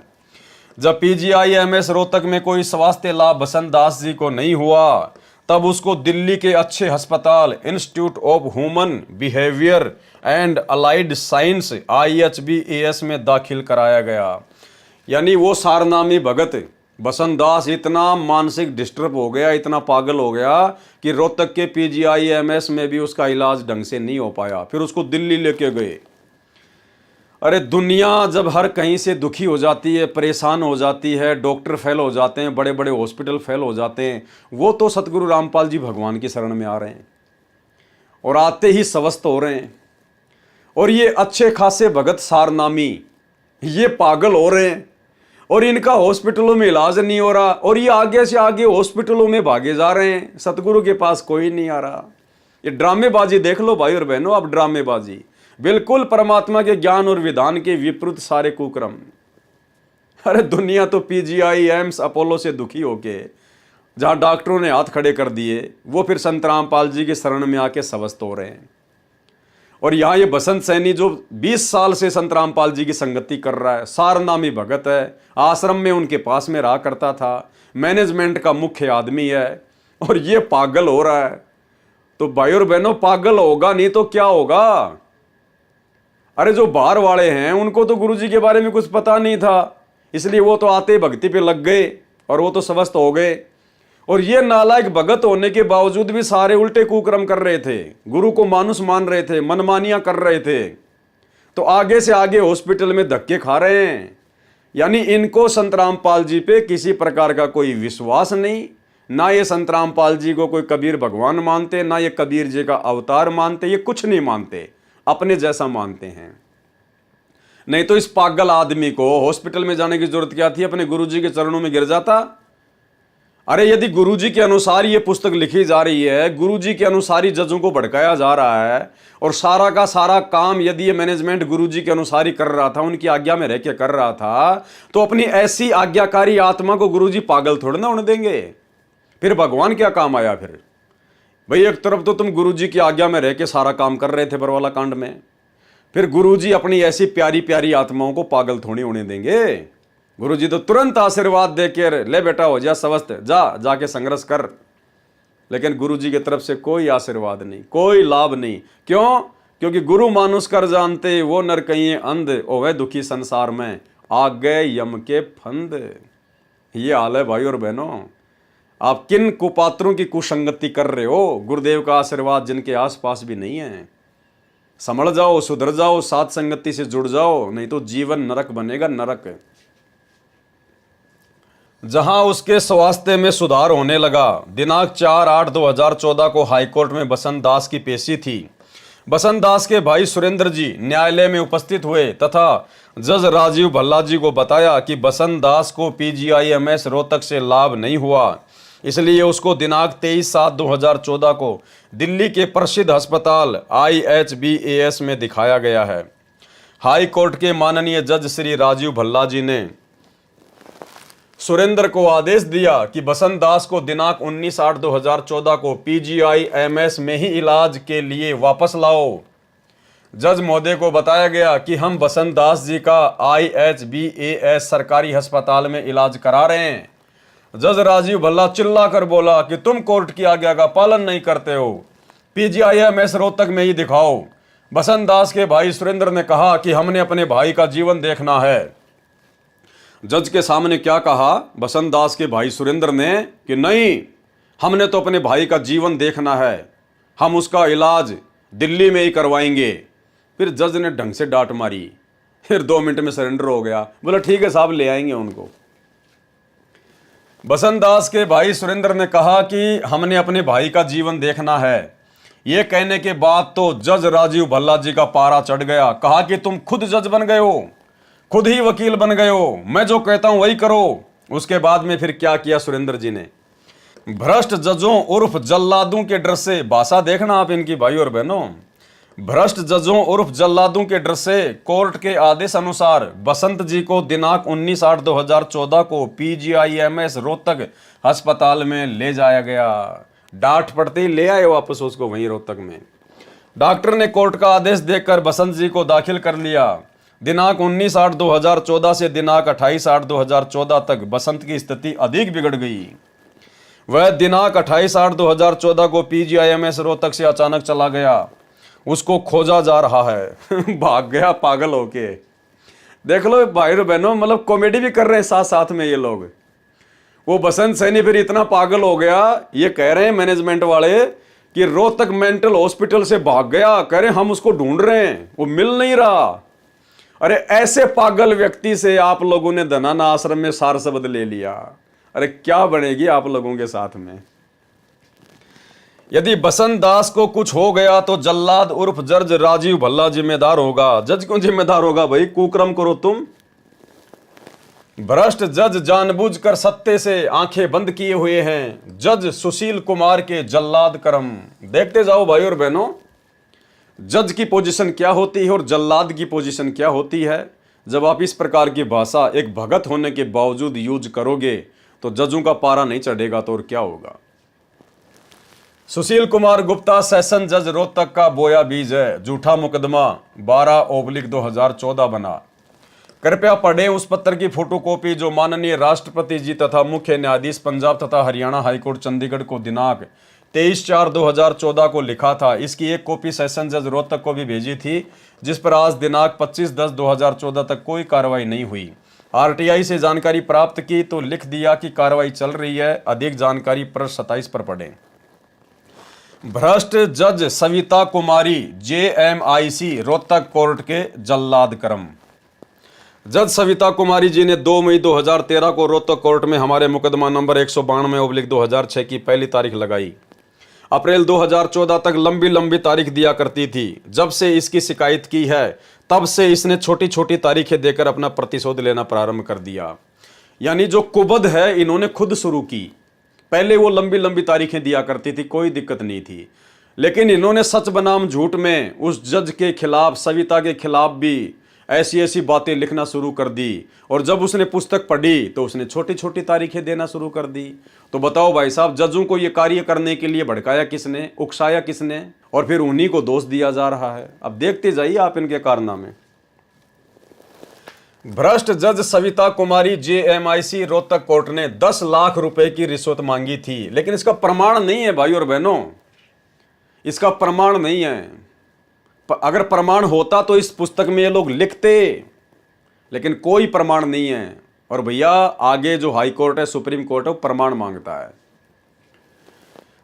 जब PGIMS रोहतक में कोई स्वास्थ्य लाभ बसंत दास जी को नहीं हुआ, तब उसको दिल्ली के अच्छे अस्पताल institute of human behaviour and allied science IHBAS में दाखिल कराया गया। यानी वो सारनामी भगत बसंत दास इतना मानसिक डिस्टर्ब हो गया, इतना पागल हो गया कि रोहतक के PGIMS में भी उसका इलाज ढंग से नहीं हो पाया। फिर उसको दिल्ली लेके गए। अरे दुनिया जब हर कहीं से दुखी हो जाती है, परेशान हो जाती है, डॉक्टर फेल हो जाते हैं, बड़े बड़े हॉस्पिटल फेल हो जाते हैं, वो तो सतगुरु रामपाल जी भगवान की शरण में आ रहे हैं और आते ही स्वस्थ हो रहे हैं। और ये अच्छे खासे भगत सारनामी ये पागल हो रहे हैं और इनका हॉस्पिटलों में इलाज नहीं हो रहा और ये आगे से आगे हॉस्पिटलों में भागे जा रहे हैं। सतगुरु के पास कोई नहीं आ रहा। ये ड्रामेबाजी देख लो भाई और बहनों, अब ड्रामेबाजी बिल्कुल परमात्मा के ज्ञान और विधान के विपरीत सारे कुक्रम। अरे दुनिया तो PGIMS अपोलो से दुखी होके, जहां डॉक्टरों ने हाथ खड़े कर दिए, वो फिर संत रामपाल जी के शरण में आके स्वस्थ हो रहे हैं। और यहाँ ये बसंत सैनी जो 20 साल से संत रामपाल जी की संगति कर रहा है, सारनामी भगत है, आश्रम में उनके पास में रहा करता था, मैनेजमेंट का मुख्य आदमी है, और ये पागल हो रहा है। तो भाई और बहनों, पागल होगा नहीं तो क्या होगा। अरे जो बाहर वाले हैं उनको तो गुरुजी के बारे में कुछ पता नहीं था, इसलिए वो तो आते भक्ति पे लग गए और वो तो स्वस्थ हो गए। और ये नालायक भगत होने के बावजूद भी सारे उल्टे कुकर्म कर रहे थे, गुरु को मानुस मान रहे थे, मनमानियां कर रहे थे, तो आगे से आगे हॉस्पिटल में धक्के खा रहे हैं। यानी इनको संत रामपाल जी पे किसी प्रकार का कोई विश्वास नहीं, ना ये संत रामपाल जी को कोई कबीर भगवान मानते, ना ये कबीर जी का अवतार मानते, ये कुछ नहीं मानते, अपने जैसा मानते हैं। नहीं तो इस पागल आदमी को हॉस्पिटल में जाने की जरूरत क्या थी, अपने गुरुजी के चरणों में गिर जाता। अरे यदि गुरुजी के अनुसार ये पुस्तक लिखी जा रही है, गुरुजी के अनुसार ही जजों को भड़काया जा रहा है, और सारा का सारा काम यदि ये मैनेजमेंट गुरुजी के अनुसार ही कर रहा था, उनकी आज्ञा में रह के कर रहा था, तो अपनी ऐसी आज्ञाकारी आत्मा को गुरुजी पागल थोड़ी ना होने देंगे। फिर भगवान क्या काम आया। फिर भाई एक तरफ तो तुम गुरुजी की आज्ञा में रह के सारा काम कर रहे थे बरवाला कांड में, फिर गुरुजी अपनी ऐसी प्यारी प्यारी आत्माओं को पागल थोड़ी होने देंगे। गुरुजी तो तुरंत आशीर्वाद देकर, ले बेटा हो जा स्वस्थ, जाके संघर्ष कर। लेकिन गुरुजी की तरफ से कोई आशीर्वाद नहीं, कोई लाभ नहीं। क्यों? क्योंकि गुरु मानुष कर जानते, वो नर कहीं अंध, ओवे दुखी संसार में आ गए यम के फंद। ये हाल है भाई और बहनों। आप किन कुपात्रों की कुसंगति कर रहे हो? गुरुदेव का आशीर्वाद जिनके आसपास भी नहीं है। संभल जाओ, सुधर जाओ, साथ संगति से जुड़ जाओ, नहीं तो जीवन नरक बनेगा, नरक। जहां उसके स्वास्थ्य में सुधार होने लगा, दिनांक 4/8/2014 को हाईकोर्ट में बसंत दास की पेशी थी। बसंत दास के भाई सुरेंद्र जी न्यायालय में उपस्थित हुए तथा जज राजीव भल्ला जी को बताया कि बसंत दास को PGIMS रोहतक से लाभ नहीं हुआ, इसलिए उसको दिनांक 23/7/2014 को दिल्ली के प्रसिद्ध अस्पताल IHBAS में दिखाया गया है। हाई कोर्ट के माननीय जज श्री राजीव भल्ला जी ने सुरेंद्र को आदेश दिया कि बसंत दास को दिनांक 19/8/2014 को PGIMS में ही इलाज के लिए वापस लाओ। जज महोदय को बताया गया कि हम बसंत दास जी का IHBAS सरकारी अस्पताल में इलाज करा रहे हैं। जज राजीव भल्ला चिल्ला कर बोला कि तुम कोर्ट की आज्ञा का पालन नहीं करते हो, PGIMS रोहतक में ही दिखाओ। बसंत दास के भाई सुरेंद्र ने कहा कि हमने अपने भाई का जीवन देखना है। जज के सामने क्या कहा बसंत दास के भाई सुरेंद्र ने कि नहीं, हमने तो अपने भाई का जीवन देखना है, हम उसका इलाज दिल्ली में ही करवाएंगे। फिर जज ने ढंग से डांट मारी, फिर 2 मिनट में सरेंडर हो गया। बोला ठीक है साहब, ले आएंगे उनको। बसंत दास के भाई सुरेंद्र ने कहा कि हमने अपने भाई का जीवन देखना है। यह कहने के बाद तो जज राजीव भल्ला जी का पारा चढ़ गया। कहा कि तुम खुद जज बन गए हो, खुद ही वकील बन गए हो, मैं जो कहता हूं वही करो। उसके बाद में फिर क्या किया सुरेंद्र जी ने, भ्रष्ट जजों उर्फ जल्लादों के डर से, भाषा देखना आप इनकी भाई और बहनों, भ्रष्ट जजों उर्फ जल्लादों के डर से कोर्ट के आदेश अनुसार बसंत जी को दिनांक 19/8/2014 को PGIMS रोहतक अस्पताल में ले जाया गया। डांट पड़ते ही ले आए वापस उसको वहीं रोहतक में। डॉक्टर ने कोर्ट का आदेश देखकर बसंत जी को दाखिल कर लिया। दिनांक 19/8/2014 से दिनांक 28/8/2014 तक बसंत की स्थिति अधिक बिगड़ गई। वह दिनांक 28/8/2014 को PGIMS रोहतक से अचानक चला गया। उसको खोजा जा रहा है। भाग गया पागल होके। देख लो भाई बहनों, मतलब कॉमेडी भी कर रहे हैं साथ साथ में ये लोग। वो बसंत सैनी फिर इतना पागल हो गया, ये कह रहे हैं मैनेजमेंट वाले कि रोहतक मेंटल हॉस्पिटल से भाग गया। कह रहे हम उसको ढूंढ रहे हैं, वो मिल नहीं रहा। अरे ऐसे पागल व्यक्ति से आप लोगों ने धनाना आश्रम में सार शब्द ले लिया। अरे क्या बनेगी आप लोगों के साथ में। यदि बसंत दास को कुछ हो गया तो जल्लाद उर्फ जज राजीव भल्ला जिम्मेदार होगा। जज क्यों जिम्मेदार होगा भाई, कुकर्म करो तुम। भ्रष्ट जज जानबूझकर सत्ते से आंखें बंद किए हुए हैं। जज सुशील कुमार के जल्लाद कर्म देखते जाओ भाई और बहनों। जज की पोजीशन क्या होती है और जल्लाद की पोजीशन क्या होती है। जब आप इस प्रकार की भाषा एक भगत होने के बावजूद यूज करोगे तो जजों का पारा नहीं चढ़ेगा तो और क्या होगा। सुशील कुमार गुप्ता सेशन जज रोहतक का बोया बीज है। झूठा मुकदमा 12/2014 बना। कृपया पढ़ें उस पत्र की फोटोकॉपी जो माननीय राष्ट्रपति जी तथा मुख्य न्यायाधीश पंजाब तथा हरियाणा हाईकोर्ट चंडीगढ़ को दिनांक 23/4/2014 को लिखा था। इसकी एक कॉपी सेशन जज रोहतक को भी भेजी थी, जिस पर आज दिनांक 25/10/2014 तक कोई कार्रवाई नहीं हुई। RTI से जानकारी प्राप्त की तो लिख दिया कि कार्रवाई चल रही है। अधिक जानकारी पृष्ठ 27 पर पढ़ें। भ्रष्ट जज सविता कुमारी JMIC रोहतक कोर्ट के जल्लाद कर्म। जज सविता कुमारी जी ने 2 मई 2013 को रोहतक कोर्ट में हमारे मुकदमा नंबर 192/2006 की पहली तारीख लगाई। अप्रैल 2014 तक लंबी लंबी तारीख दिया करती थी। जब से इसकी शिकायत की है तब से इसने छोटी छोटी तारीखें देकर अपना प्रतिशोध लेना प्रारंभ कर दिया। यानी जो कुबद है इन्होंने खुद शुरू की। पहले वो लंबी लंबी तारीखें दिया करती थी, कोई दिक्कत नहीं थी, लेकिन इन्होंने सच बनाम झूठ में उस जज के खिलाफ, सविता के खिलाफ भी ऐसी ऐसी बातें लिखना शुरू कर दी। और जब उसने पुस्तक पढ़ी तो उसने छोटी छोटी तारीखें देना शुरू कर दी। तो बताओ भाई साहब, जजों को ये कार्य करने के लिए भड़काया किसने, उकसाया किसने, और फिर उन्हीं को दोष दिया जा रहा है। अब देखते जाइए आप इनके कारनामे। भ्रष्ट जज सविता कुमारी JMIC रोहतक कोर्ट ने 10 लाख रुपए की रिश्वत मांगी थी, लेकिन इसका प्रमाण नहीं है भाई और बहनों, इसका प्रमाण नहीं है। अगर प्रमाण होता तो इस पुस्तक में ये लोग लिखते, लेकिन कोई प्रमाण नहीं है। और भैया आगे जो हाई कोर्ट है, सुप्रीम कोर्ट है, वो प्रमाण मांगता है।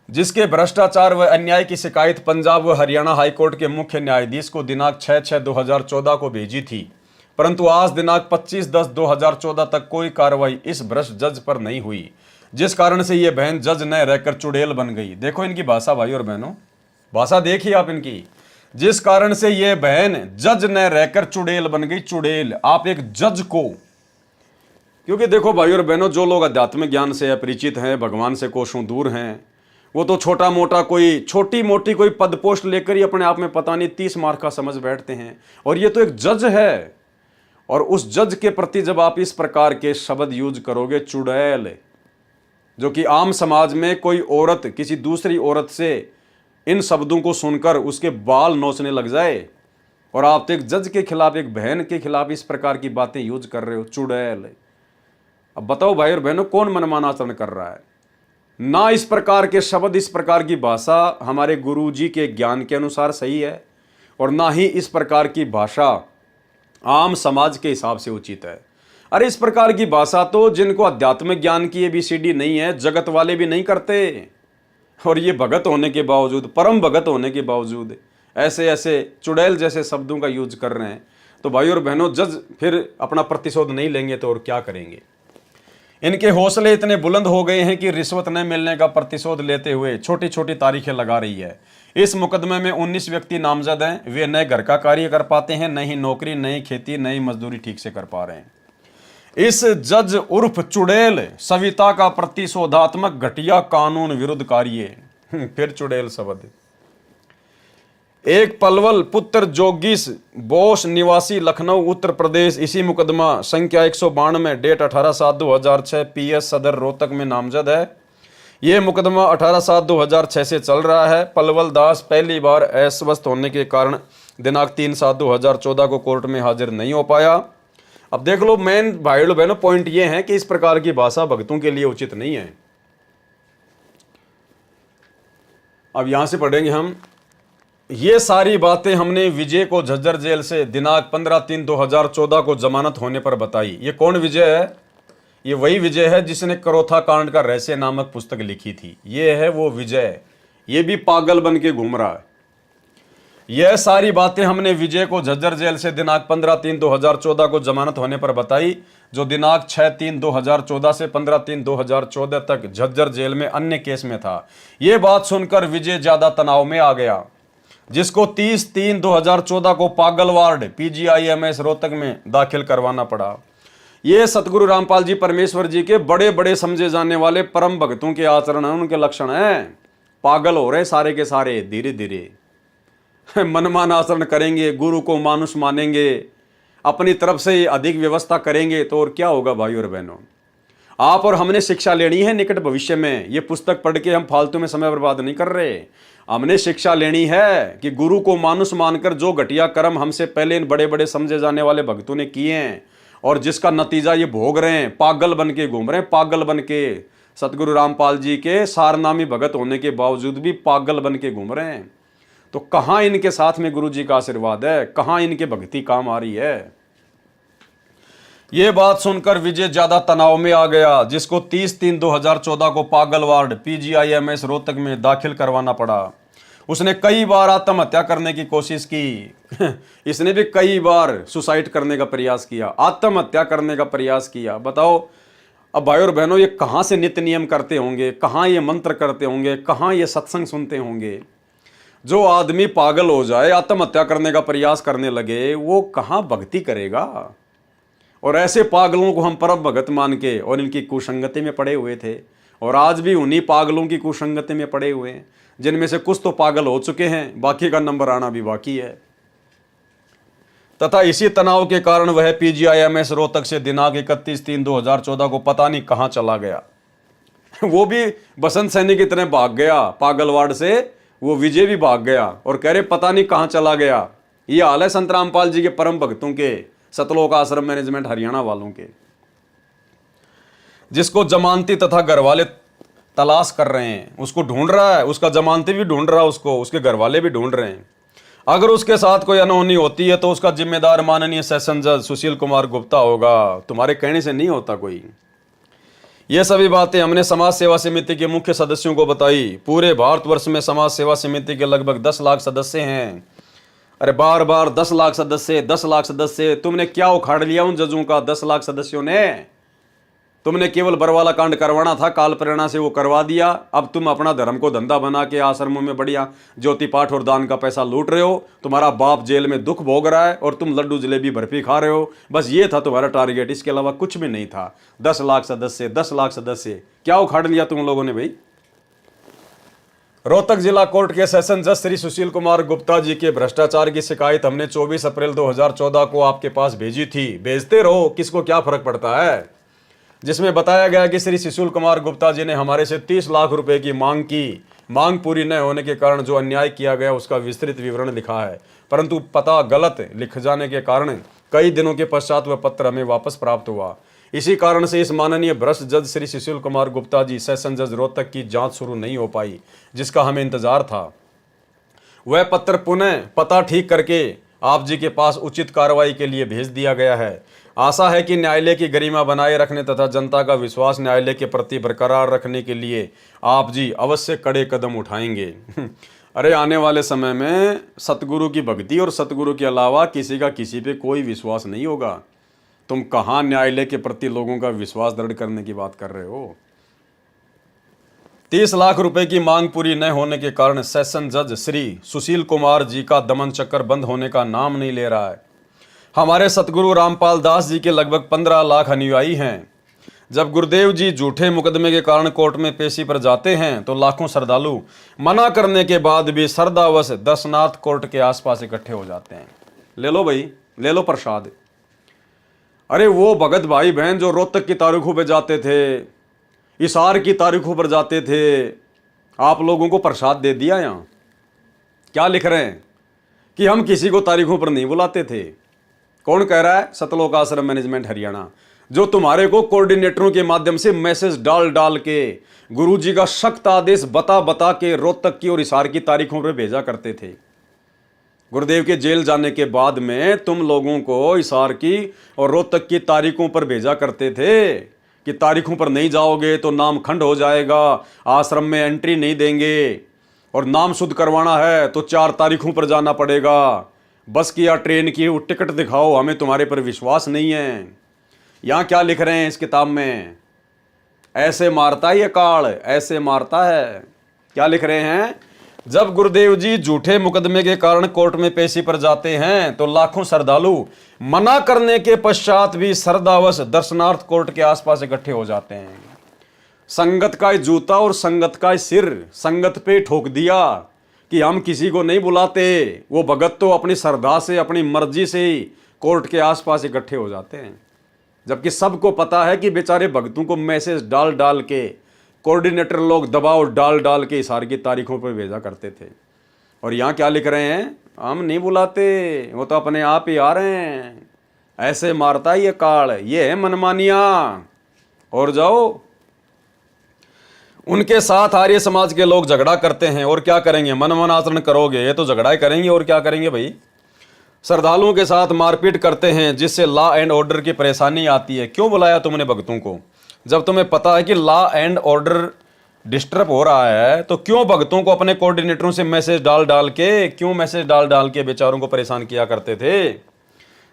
जिसके भ्रष्टाचार व अन्याय की शिकायत पंजाब व हरियाणा हाई कोर्ट के मुख्य न्यायाधीश को दिनांक 6/6/2014 को भेजी थी, परंतु आज दिनांक 25/10/2014 तक कोई कार्रवाई इस भ्रष्ट जज पर नहीं हुई, जिस कारण से ये बहन जज न रहकर चुड़ैल बन गई। देखो इनकी भाषा भाई और बहनों, भाषा देखिए आप इनकी। जिस कारण से ये बहन जज न रहकर चुड़ैल बन गई। चुड़ैल आप एक जज को, क्योंकि देखो भाई और बहनों, जो लोग अध्यात्मिक ज्ञान से अपरिचित हैं, भगवान से कोसों दूर हैं, वो तो छोटा मोटा कोई छोटी मोटी कोई पद पोस्ट लेकर ही अपने आप में पता नहीं 30 मार्क का समझ बैठते हैं। और ये तो एक जज है, और उस जज के प्रति जब आप इस प्रकार के शब्द यूज करोगे, चुड़ैल, जो कि आम समाज में कोई औरत किसी दूसरी औरत से इन शब्दों को सुनकर उसके बाल नोचने लग जाए, और आप तो एक जज के खिलाफ, एक बहन के खिलाफ इस प्रकार की बातें यूज कर रहे हो, चुड़ैल। अब बताओ भाई और बहनों, कौन मनमाना आचरण कर रहा है? ना इस प्रकार के शब्द, इस प्रकार की भाषा हमारे गुरुजी के ज्ञान के अनुसार सही है, और ना ही इस प्रकार की भाषा आम समाज के हिसाब से उचित है। अरे इस प्रकार की भाषा तो जिनको आध्यात्मिक ज्ञान की ABCD नहीं है, जगत वाले भी नहीं करते। और ये भगत होने के बावजूद, परम भगत होने के बावजूद ऐसे ऐसे चुड़ैल जैसे शब्दों का यूज कर रहे हैं। तो भाई और बहनों, जज फिर अपना प्रतिशोध नहीं लेंगे तो और क्या करेंगे। इनके हौसले इतने बुलंद हो गए हैं कि रिश्वत न मिलने का प्रतिशोध लेते हुए छोटी छोटी तारीखें लगा रही है। इस मुकदमे में 19 व्यक्ति नामजद हैं। वे न घर का कार्य कर पाते हैं, न ही नौकरी, न ही खेती, न ही मजदूरी ठीक से कर पा रहे हैं। इस जज उर्फ चुड़ैल सविता का प्रतिशोधात्मक घटिया कानून विरुद्ध कार्य फिर चुड़ैल शब्द। एक पलवल पुत्र जोगीश बोस निवासी लखनऊ उत्तर प्रदेश इसी मुकदमा संख्या 192 डेट 18/7/2006 PS सदर रोहतक में नामजद है। यह मुकदमा 18/7/2006 से चल रहा है। पलवल दास पहली बार अस्वस्थ होने के कारण दिनांक 3/7/2014 को कोर्ट में हाजिर नहीं हो पाया। अब देख लो, मेन भाइयों बहनों पॉइंट ये है कि इस प्रकार की भाषा भक्तों के लिए उचित नहीं है। अब यहां से पढ़ेंगे हम। ये सारी बातें हमने विजय को झज्जर जेल से दिनांक 15/3/2014 को जमानत होने पर बताई। ये कौन विजय है? ये वही विजय है जिसने करोथा कांड का रहस्य नामक पुस्तक लिखी थी। ये है वो विजय। ये भी पागल बन के घूम रहा है। यह सारी बातें हमने विजय को झज्जर जेल से दिनांक 15/3/2014 को जमानत होने पर बताई, जो दिनांक 6/3/2014 से 15/3/2014 तक झज्जर जेल में अन्य केस में था। यह बात सुनकर विजय ज्यादा तनाव में आ गया, जिसको 30/3/2014 को पागल वार्ड PGIMS रोहतक में दाखिल करवाना पड़ा। ये सतगुरु रामपाल जी परमेश्वर जी के बड़े बड़े समझे जाने वाले परम भक्तों के आचरण हैं, उनके लक्षण हैं। पागल हो रहे सारे के सारे धीरे धीरे मनमान आचरण करेंगे, गुरु को मानुष मानेंगे, अपनी तरफ से अधिक व्यवस्था करेंगे तो और क्या होगा भाई और बहनों। आप और हमने शिक्षा लेनी है निकट भविष्य में। ये पुस्तक पढ़ के हम फालतू में समय बर्बाद नहीं कर रहे। हमने शिक्षा लेनी है कि गुरु को मानुष मानकर जो घटिया कर्म हमसे पहले इन बड़े बड़े समझे जाने वाले भक्तों ने किए हैं और जिसका नतीजा ये भोग रहे हैं, पागल बन के घूम रहे हैं, पागल बन के सतगुरु रामपाल जी के सारनामी भगत होने के बावजूद भी पागल बन के घूम रहे हैं। तो कहाँ इनके साथ में गुरु जी का आशीर्वाद है, कहाँ इनके भक्ति काम आ रही है। ये बात सुनकर विजय ज्यादा तनाव में आ गया, जिसको 30/3/2014 को पागल वार्ड PGIMS रोहतक में दाखिल करवाना पड़ा। उसने कई बार आत्महत्या करने की कोशिश की इसने भी कई बार सुसाइड करने का प्रयास किया, आत्महत्या करने का प्रयास किया। बताओ अब भाई और बहनों, ये कहाँ से नित्य नियम करते होंगे, कहाँ ये मंत्र करते होंगे, कहाँ ये सत्संग सुनते होंगे। जो आदमी पागल हो जाए, आत्महत्या करने का प्रयास करने लगे, वो कहाँ भक्ति करेगा। और ऐसे पागलों को हम परम भगत मान के और इनकी कुसंगति में पड़े हुए थे, और आज भी उन्हीं पागलों की कुसंगति में पड़े हुए हैं, जिनमें से कुछ तो पागल हो चुके हैं, बाकी का नंबर आना भी बाकी है। तथा इसी तनाव के कारण वह PGIMS रोहतक से दिनांक 31/3/2014 को पता नहीं कहां चला गया वो भी बसंत सैनी की तरह भाग गया पागलवाड़ से। वो विजय भी भाग गया और कह रहे पता नहीं कहां चला गया। ये हाल है संत रामपाल जी के परम भक्तों के, सतलोक आश्रम मैनेजमेंट हरियाणा वालों के, जिसको जमानती तथा घर वाले तलाश कर रहे हैं। उसको ढूंढ रहा है, उसका जमानती भी ढूंढ रहा है, उसको उसके घर वाले भी ढूंढ रहे हैं। अगर उसके साथ कोई अनहोनी होती है तो उसका जिम्मेदार माननीय सेशन जज सुशील कुमार गुप्ता होगा, तुम्हारे कहने से नहीं होता कोई। ये सभी बातें हमने समाज सेवा समिति के मुख्य सदस्यों को बताई। पूरे भारतवर्ष में समाज सेवा समिति के लगभग 10 लाख सदस्य हैं। अरे बार बार 10 लाख सदस्य, 10 लाख सदस्य, तुमने क्या उखाड़ लिया उन जजों का? 10 लाख सदस्यों ने तुमने केवल बरवाला कांड करवाना था, काल प्रेरणा से वो करवा दिया। अब तुम अपना धर्म को धंधा बना के आश्रमों में बढ़िया ज्योति पाठ और दान का पैसा लूट रहे हो। तुम्हारा बाप जेल में दुख भोग रहा है और तुम लड्डू जलेबी बर्फी खा रहे हो। बस ये था तुम्हारा टारगेट, इसके अलावा कुछ भी नहीं था। 10 लाख सदस्य, 10 लाख सदस्य, क्या उखाड़ लिया तुम लोगों ने भाई? रोहतक जिला कोर्ट के सेशन जज श्री सुशील कुमार गुप्ता जी के भ्रष्टाचार की शिकायत हमने 24 अप्रैल 2014 को आपके पास भेजी थी। भेजते रहो, किसको क्या फर्क पड़ता है। जिसमें बताया गया कि श्री सुशील कुमार गुप्ता जी ने हमारे से 30 लाख रुपए की मांग की। मांग पूरी न होने के कारण जो अन्याय किया गया उसका विस्तृत विवरण लिखा है, परंतु पता गलत लिख जाने के कारण कई दिनों के पश्चात वह पत्र हमें वापस प्राप्त हुआ। इसी कारण से इस माननीय भ्रष्ट जज श्री सुशील कुमार गुप्ता जी सेशन जज रोहतक की जांच शुरू नहीं हो पाई, जिसका हमें इंतजार था। वह पत्र पुनः पता ठीक करके आप जी के पास उचित कार्रवाई के लिए भेज दिया गया है। आशा है कि न्यायालय की गरिमा बनाए रखने तथा जनता का विश्वास न्यायालय के प्रति बरकरार रखने के लिए आप जी अवश्य कड़े कदम उठाएंगे। अरे आने वाले समय में सतगुरु की भक्ति और सतगुरु के अलावा किसी का किसी पे कोई विश्वास नहीं होगा। तुम कहाँ न्यायालय के प्रति लोगों का विश्वास दृढ़ करने की बात कर रहे हो। 30 लाख रुपए की मांग पूरी न होने के कारण सेशन जज श्री सुशील कुमार जी का दमन चक्कर बंद होने का नाम नहीं ले रहा है। हमारे सतगुरु रामपाल दास जी के लगभग 15 लाख अनुयायी हैं। जब गुरुदेव जी झूठे मुकदमे के कारण कोर्ट में पेशी पर जाते हैं तो लाखों श्रद्धालु मना करने के बाद भी श्रद्धावश दर्शनार्थ कोर्ट के आसपास इकट्ठे हो जाते हैं। ले लो भाई, ले लो प्रसाद। अरे वो भगत भाई बहन जो रोहतक की तारीखों पर जाते थे, हिसार की तारीखों पर जाते थे, आप लोगों को प्रसाद दे दिया। यहाँ क्या लिख रहे हैं कि हम किसी को तारीखों पर नहीं बुलाते थे। कौन कह रहा है? सतलोक आश्रम मैनेजमेंट हरियाणा, जो तुम्हारे को कोऑर्डिनेटरों के माध्यम से मैसेज डाल डाल के गुरुजी का सख्त आदेश बता बता के रोहतक की और हिसार की तारीखों पर भेजा करते थे। गुरुदेव के जेल जाने के बाद में तुम लोगों को हिसार की और रोहतक की तारीखों पर भेजा करते थे कि तारीखों पर नहीं जाओगे तो नाम खंड हो जाएगा, आश्रम में एंट्री नहीं देंगे, और नाम शुद्ध करवाना है तो 4 तारीखों पर जाना पड़ेगा। बस की या ट्रेन की वो टिकट दिखाओ, हमें तुम्हारे पर विश्वास नहीं है। यहाँ क्या लिख रहे हैं इस किताब में? ऐसे मारता है ये काल, ऐसे मारता है। क्या लिख रहे हैं? जब गुरुदेव जी झूठे मुकदमे के कारण कोर्ट में पेशी पर जाते हैं तो लाखों श्रद्धालु मना करने के पश्चात भी श्रद्धावश दर्शनार्थ कोर्ट के आसपास इकट्ठे हो जाते हैं। संगत का जूता और संगत का सिर संगत पे ठोक दिया कि हम किसी को नहीं बुलाते। वो भगत तो अपनी श्रद्धा से, अपनी मर्जी से ही कोर्ट के आसपास इकट्ठे हो जाते हैं, जबकि सबको पता है कि बेचारे भक्तों को मैसेज डाल डाल के कोऑर्डिनेटर लोग दबाव डाल डाल के हिसार की तारीखों पर भेजा करते थे। और यहाँ क्या लिख रहे हैं? हम नहीं बुलाते, वो तो अपने आप ही आ रहे हैं। ऐसे मारता है ये काल, ये है मनमानिया। और जाओ, उनके साथ आर्य समाज के लोग झगड़ा करते हैं और क्या करेंगे? मनमन आचरण करोगे ये तो झगड़ा ही करेंगे और क्या करेंगे भाई। श्रद्धालुओं के साथ मारपीट करते हैं जिससे लॉ एंड ऑर्डर की परेशानी आती है। क्यों बुलाया तुमने भक्तों को? जब तुम्हें पता है कि लॉ एंड ऑर्डर डिस्टर्ब हो रहा है तो क्यों भक्तों को अपने कोऑर्डिनेटरों से मैसेज डाल डाल के बेचारों को परेशान किया करते थे?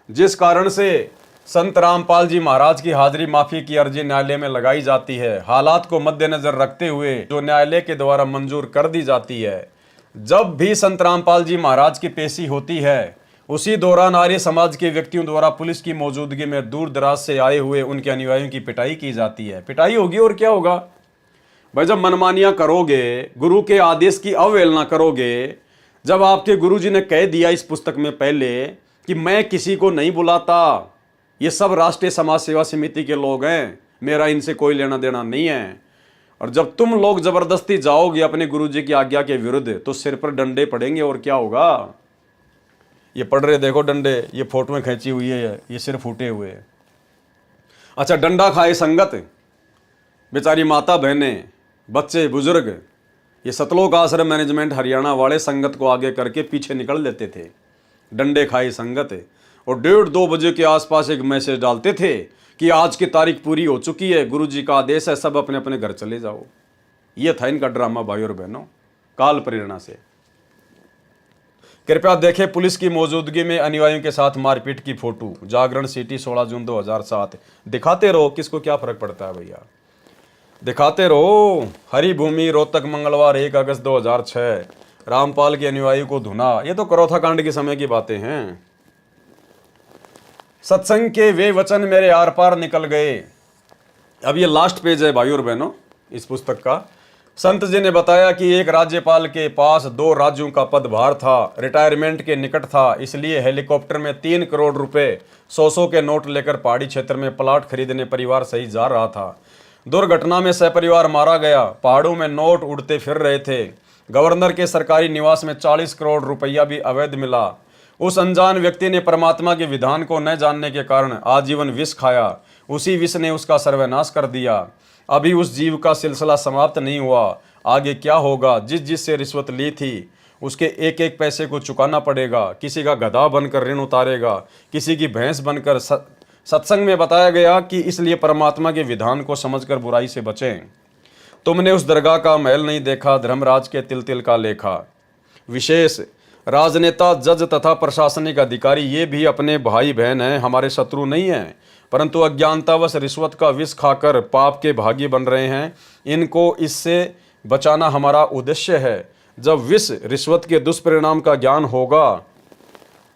जिस कारण से संत रामपाल जी महाराज की हाजिरी माफी की अर्जी न्यायालय में लगाई जाती है, हालात को मद्देनजर रखते हुए जो न्यायालय के द्वारा मंजूर कर दी जाती है। जब भी संत रामपाल जी महाराज की पेशी होती है उसी दौरान आर्य समाज के व्यक्तियों द्वारा पुलिस की मौजूदगी में दूर दराज से आए हुए उनके अनुयायियों की पिटाई की जाती है। पिटाई होगी और क्या होगा भाई? जब मनमानियां करोगे, गुरु के आदेश की अवहेलना करोगे, जब आपके गुरुजी ने कह दिया इस पुस्तक में पहले कि मैं किसी को नहीं बुलाता, ये सब राष्ट्रीय समाज सेवा समिति के लोग हैं, मेरा इनसे कोई लेना देना नहीं है, और जब तुम लोग जबरदस्ती जाओगे अपने गुरुजी की आज्ञा के विरुद्ध तो सिर पर डंडे पड़ेंगे और क्या होगा? ये पड़ रहे देखो डंडे, ये फोटो में खींची हुई है, ये सिर फूटे हुए हैं। अच्छा, डंडा खाए संगत, बेचारी माता बहनें, बच्चे, बुजुर्ग, ये सतलोक आश्रम मैनेजमेंट हरियाणा वाले संगत को आगे करके पीछे निकल लेते थे। डंडे खाई संगत, और 1:30-2 बजे के आसपास एक मैसेज डालते थे कि आज की तारीख पूरी हो चुकी है, गुरुजी का आदेश है, सब अपने अपने घर चले जाओ। ये था इनका ड्रामा भाई और बहनों, काल प्रेरणा से। कृपया देखें पुलिस की मौजूदगी में अनुयायियों के साथ मारपीट की फोटो, जागरण सिटी 16 जून 2007। दिखाते रहो, किसको क्या फर्क पड़ता है भैया, दिखाते रहो। हरी भूमि, रोहतक, मंगलवार 1 अगस्त 2006। रामपाल के अनुयायी को धुना। ये तो करौथा कांड के समय की बातें हैं। सत्संग के वे वचन मेरे आर पार निकल गए। अब ये लास्ट पेज है भाई और बहनों इस पुस्तक का। संत जी ने बताया कि एक राज्यपाल के पास 2 राज्यों का पदभार था, रिटायरमेंट के निकट था, इसलिए हेलीकॉप्टर में 3 करोड़ रुपए 100 के नोट लेकर पहाड़ी क्षेत्र में प्लाट खरीदने परिवार सहित जा रहा था। दुर्घटना में सहपरिवार मारा गया। पहाड़ों में नोट उड़ते फिर रहे थे। गवर्नर के सरकारी निवास में 40 करोड़ रुपया भी अवैध मिला। उस अनजान व्यक्ति ने परमात्मा के विधान को न जानने के कारण आजीवन विष खाया। उसी विष ने उसका सर्वनाश कर दिया। अभी उस जीव का सिलसिला समाप्त नहीं हुआ, आगे क्या होगा? जिस जिससे रिश्वत ली थी उसके एक एक पैसे को चुकाना पड़ेगा, किसी का गधा बनकर ऋण उतारेगा, किसी की भैंस बनकर। सत्संग में बताया गया कि इसलिए परमात्मा के विधान को समझकर बुराई से बचें। तुमने उस दरगाह का महल नहीं देखा, धर्मराज के तिल तिल का लेखा। विशेष राजनेता, जज तथा प्रशासनिक अधिकारी ये भी अपने भाई बहन हैं, हमारे शत्रु नहीं हैं, परंतु अज्ञानतावश रिश्वत का विष खाकर पाप के भागी बन रहे हैं। इनको इससे बचाना हमारा उद्देश्य है। जब विष रिश्वत के दुष्परिणाम का ज्ञान होगा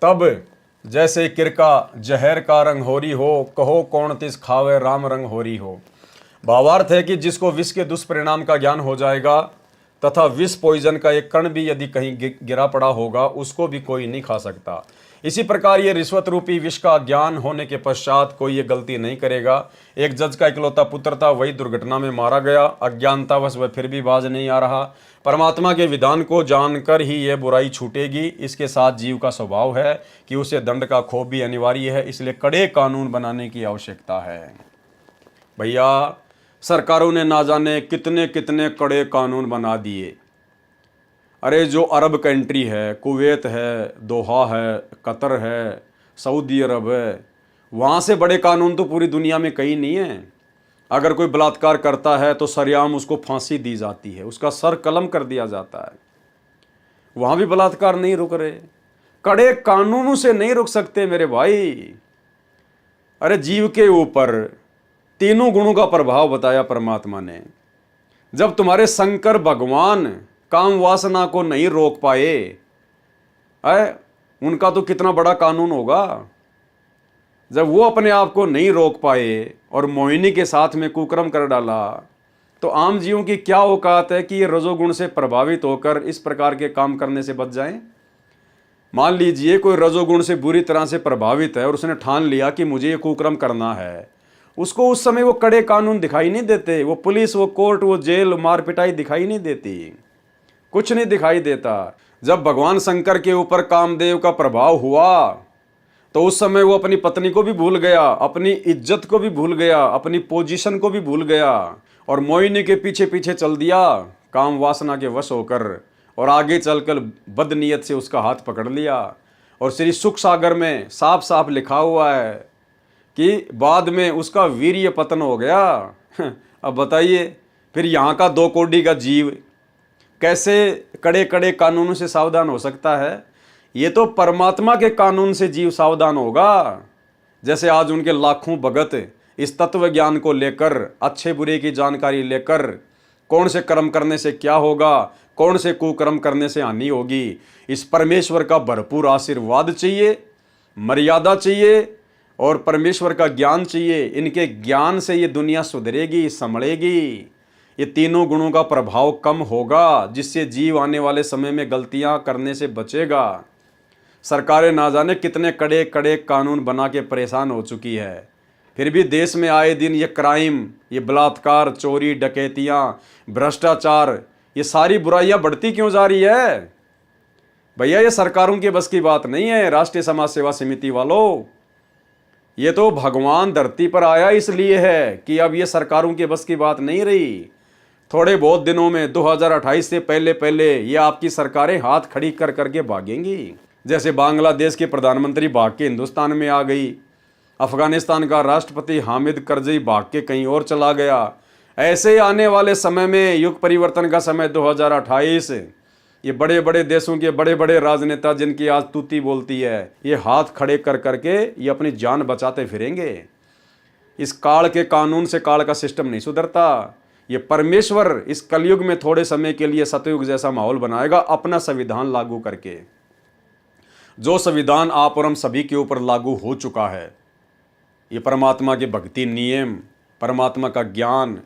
तब जैसे किरका जहर का रंग होरी हो, कहो कौन तिस खावे राम रंग होरी हो। भावार्थ है कि जिसको विष के दुष्परिणाम का ज्ञान हो जाएगा तथा विष पॉइजन का एक कण भी यदि कहीं गिरा पड़ा होगा, उसको भी कोई नहीं खा सकता। इसी प्रकार ये रिश्वत रूपी विष का ज्ञान होने के पश्चात कोई ये गलती नहीं करेगा। एक जज का इकलौता पुत्र था, वही दुर्घटना में मारा गया। अज्ञानतावश वह फिर भी बाज नहीं आ रहा। परमात्मा के विधान को जानकर ही ये बुराई छूटेगी। इसके साथ जीव का स्वभाव है कि उसे दंड का खौफ भी अनिवार्य है, इसलिए कड़े कानून बनाने की आवश्यकता है। भैया, सरकारों ने ना जाने कितने कितने कड़े कानून बना दिए। अरे जो अरब कंट्री है, कुवैत है, दोहा है, कतर है, सऊदी अरब है, वहाँ से बड़े कानून तो पूरी दुनिया में कहीं नहीं है। अगर कोई बलात्कार करता है तो सरेआम उसको फांसी दी जाती है, उसका सर कलम कर दिया जाता है। वहाँ भी बलात्कार नहीं रुक रहे, कड़े कानूनों से नहीं रुक सकते मेरे भाई। अरे जीव के ऊपर तीनों गुणों का प्रभाव बताया परमात्मा ने। जब तुम्हारे शंकर भगवान काम वासना को नहीं रोक पाए, उनका तो कितना बड़ा कानून होगा। जब वो अपने आप को नहीं रोक पाए और मोहिनी के साथ में कुकर्म कर डाला, तो आम जीवों की क्या औकात है कि ये रजोगुण से प्रभावित होकर इस प्रकार के काम करने से बच जाएं। मान लीजिए कोई रजोगुण से बुरी तरह से प्रभावित है और उसने ठान लिया कि मुझे ये कुकर्म करना है, उसको उस समय वो कड़े कानून दिखाई नहीं देते, वो पुलिस, वो कोर्ट, वो जेल, मार पिटाई दिखाई नहीं देती, कुछ नहीं दिखाई देता। जब भगवान शंकर के ऊपर कामदेव का प्रभाव हुआ तो उस समय वो अपनी पत्नी को भी भूल गया, अपनी इज्जत को भी भूल गया, अपनी पोजीशन को भी भूल गया और मोहिनी के पीछे पीछे चल दिया काम वासना के वश होकर, और आगे चलकर बदनीयत से उसका हाथ पकड़ लिया। और श्री सुख सागर में साफ साफ लिखा हुआ है कि बाद में उसका वीर्य पतन हो गया। अब बताइए फिर यहाँ का 2 कौड़ी का जीव कैसे कड़े कड़े कानूनों से सावधान हो सकता है। ये तो परमात्मा के कानून से जीव सावधान होगा। जैसे आज उनके लाखों भगत इस तत्व ज्ञान को लेकर, अच्छे बुरे की जानकारी लेकर, कौन से कर्म करने से क्या होगा, कौन से कुकर्म करने से हानि होगी, इस परमेश्वर का भरपूर आशीर्वाद चाहिए, मर्यादा चाहिए और परमेश्वर का ज्ञान चाहिए। इनके ज्ञान से ये दुनिया सुधरेगी, संभलेगी। ये तीनों गुणों का प्रभाव कम होगा, जिससे जीव आने वाले समय में गलतियां करने से बचेगा। सरकारें ना जाने कितने कड़े कड़े कानून बना के परेशान हो चुकी है, फिर भी देश में आए दिन ये क्राइम, ये बलात्कार, चोरी, डकैतियाँ, भ्रष्टाचार, ये सारी बुराइयां बढ़ती क्यों जा रही है। भैया ये सरकारों की बस की बात नहीं है। राष्ट्रीय समाज सेवा समिति वालों, ये तो भगवान धरती पर आया इसलिए है कि अब ये सरकारों की बस की बात नहीं रही। थोड़े बहुत दिनों में 2028 से पहले पहले ये आपकी सरकारें हाथ खड़ी कर करके भागेंगी। जैसे बांग्लादेश के प्रधानमंत्री भाग के हिंदुस्तान में आ गई, अफगानिस्तान का राष्ट्रपति हामिद करजई भाग के कहीं और चला गया। ऐसे ही आने वाले समय में युग परिवर्तन का समय 2028, ये बड़े बड़े देशों के बड़े बड़े राजनेता जिनकी आज तूती बोलती है, ये हाथ खड़े कर करके ये अपनी जान बचाते फिरेंगे। इस काल के कानून से काल का सिस्टम नहीं सुधरता। ये परमेश्वर इस कलयुग में थोड़े समय के लिए सतयुग जैसा माहौल बनाएगा अपना संविधान लागू करके। जो संविधान आप और हम सभी के ऊपर लागू हो चुका है, ये परमात्मा के भक्ति नियम, परमात्मा का ज्ञान,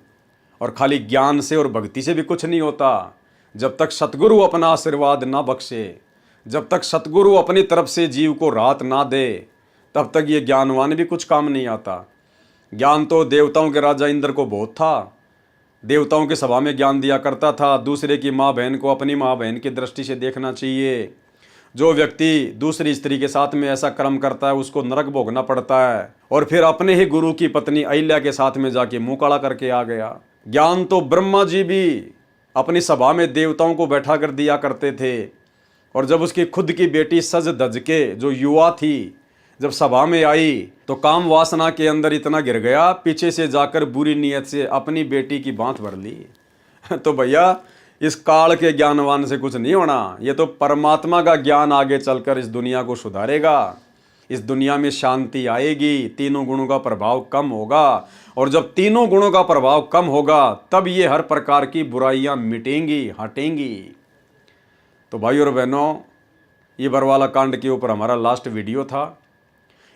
और खाली ज्ञान से और भक्ति से भी कुछ नहीं होता। जब तक सतगुरु अपना आशीर्वाद ना बख्शे, जब तक सतगुरु अपनी तरफ से जीव को राहत ना दे, तब तक ये ज्ञानवान भी कुछ काम नहीं आता। ज्ञान तो देवताओं के राजा इंद्र को बहुत था, देवताओं की सभा में ज्ञान दिया करता था। दूसरे की माँ बहन को अपनी माँ बहन की दृष्टि से देखना चाहिए। जो व्यक्ति दूसरी स्त्री के साथ में ऐसा कर्म करता है उसको नरक भोगना पड़ता है। और फिर अपने ही गुरु की पत्नी अहिल्या के साथ में जाके मुंह काला करके आ गया। ज्ञान तो ब्रह्मा जी भी अपनी सभा में देवताओं को बैठा कर दिया करते थे। और जब उसकी खुद की बेटी सज धज के जो युवा थी जब सभा में आई तो काम वासना के अंदर इतना गिर गया, पीछे से जाकर बुरी नीयत से अपनी बेटी की बांध भर ली। तो भैया इस काल के ज्ञानवान से कुछ नहीं होना, ये तो परमात्मा का ज्ञान आगे चलकर इस दुनिया को सुधारेगा। इस दुनिया में शांति आएगी, तीनों गुणों का प्रभाव कम होगा, और जब तीनों गुणों का प्रभाव कम होगा तब ये हर प्रकार की बुराइयां मिटेंगी, हटेंगी। तो भाई और बहनों, ये बरवाला कांड के ऊपर हमारा लास्ट वीडियो था।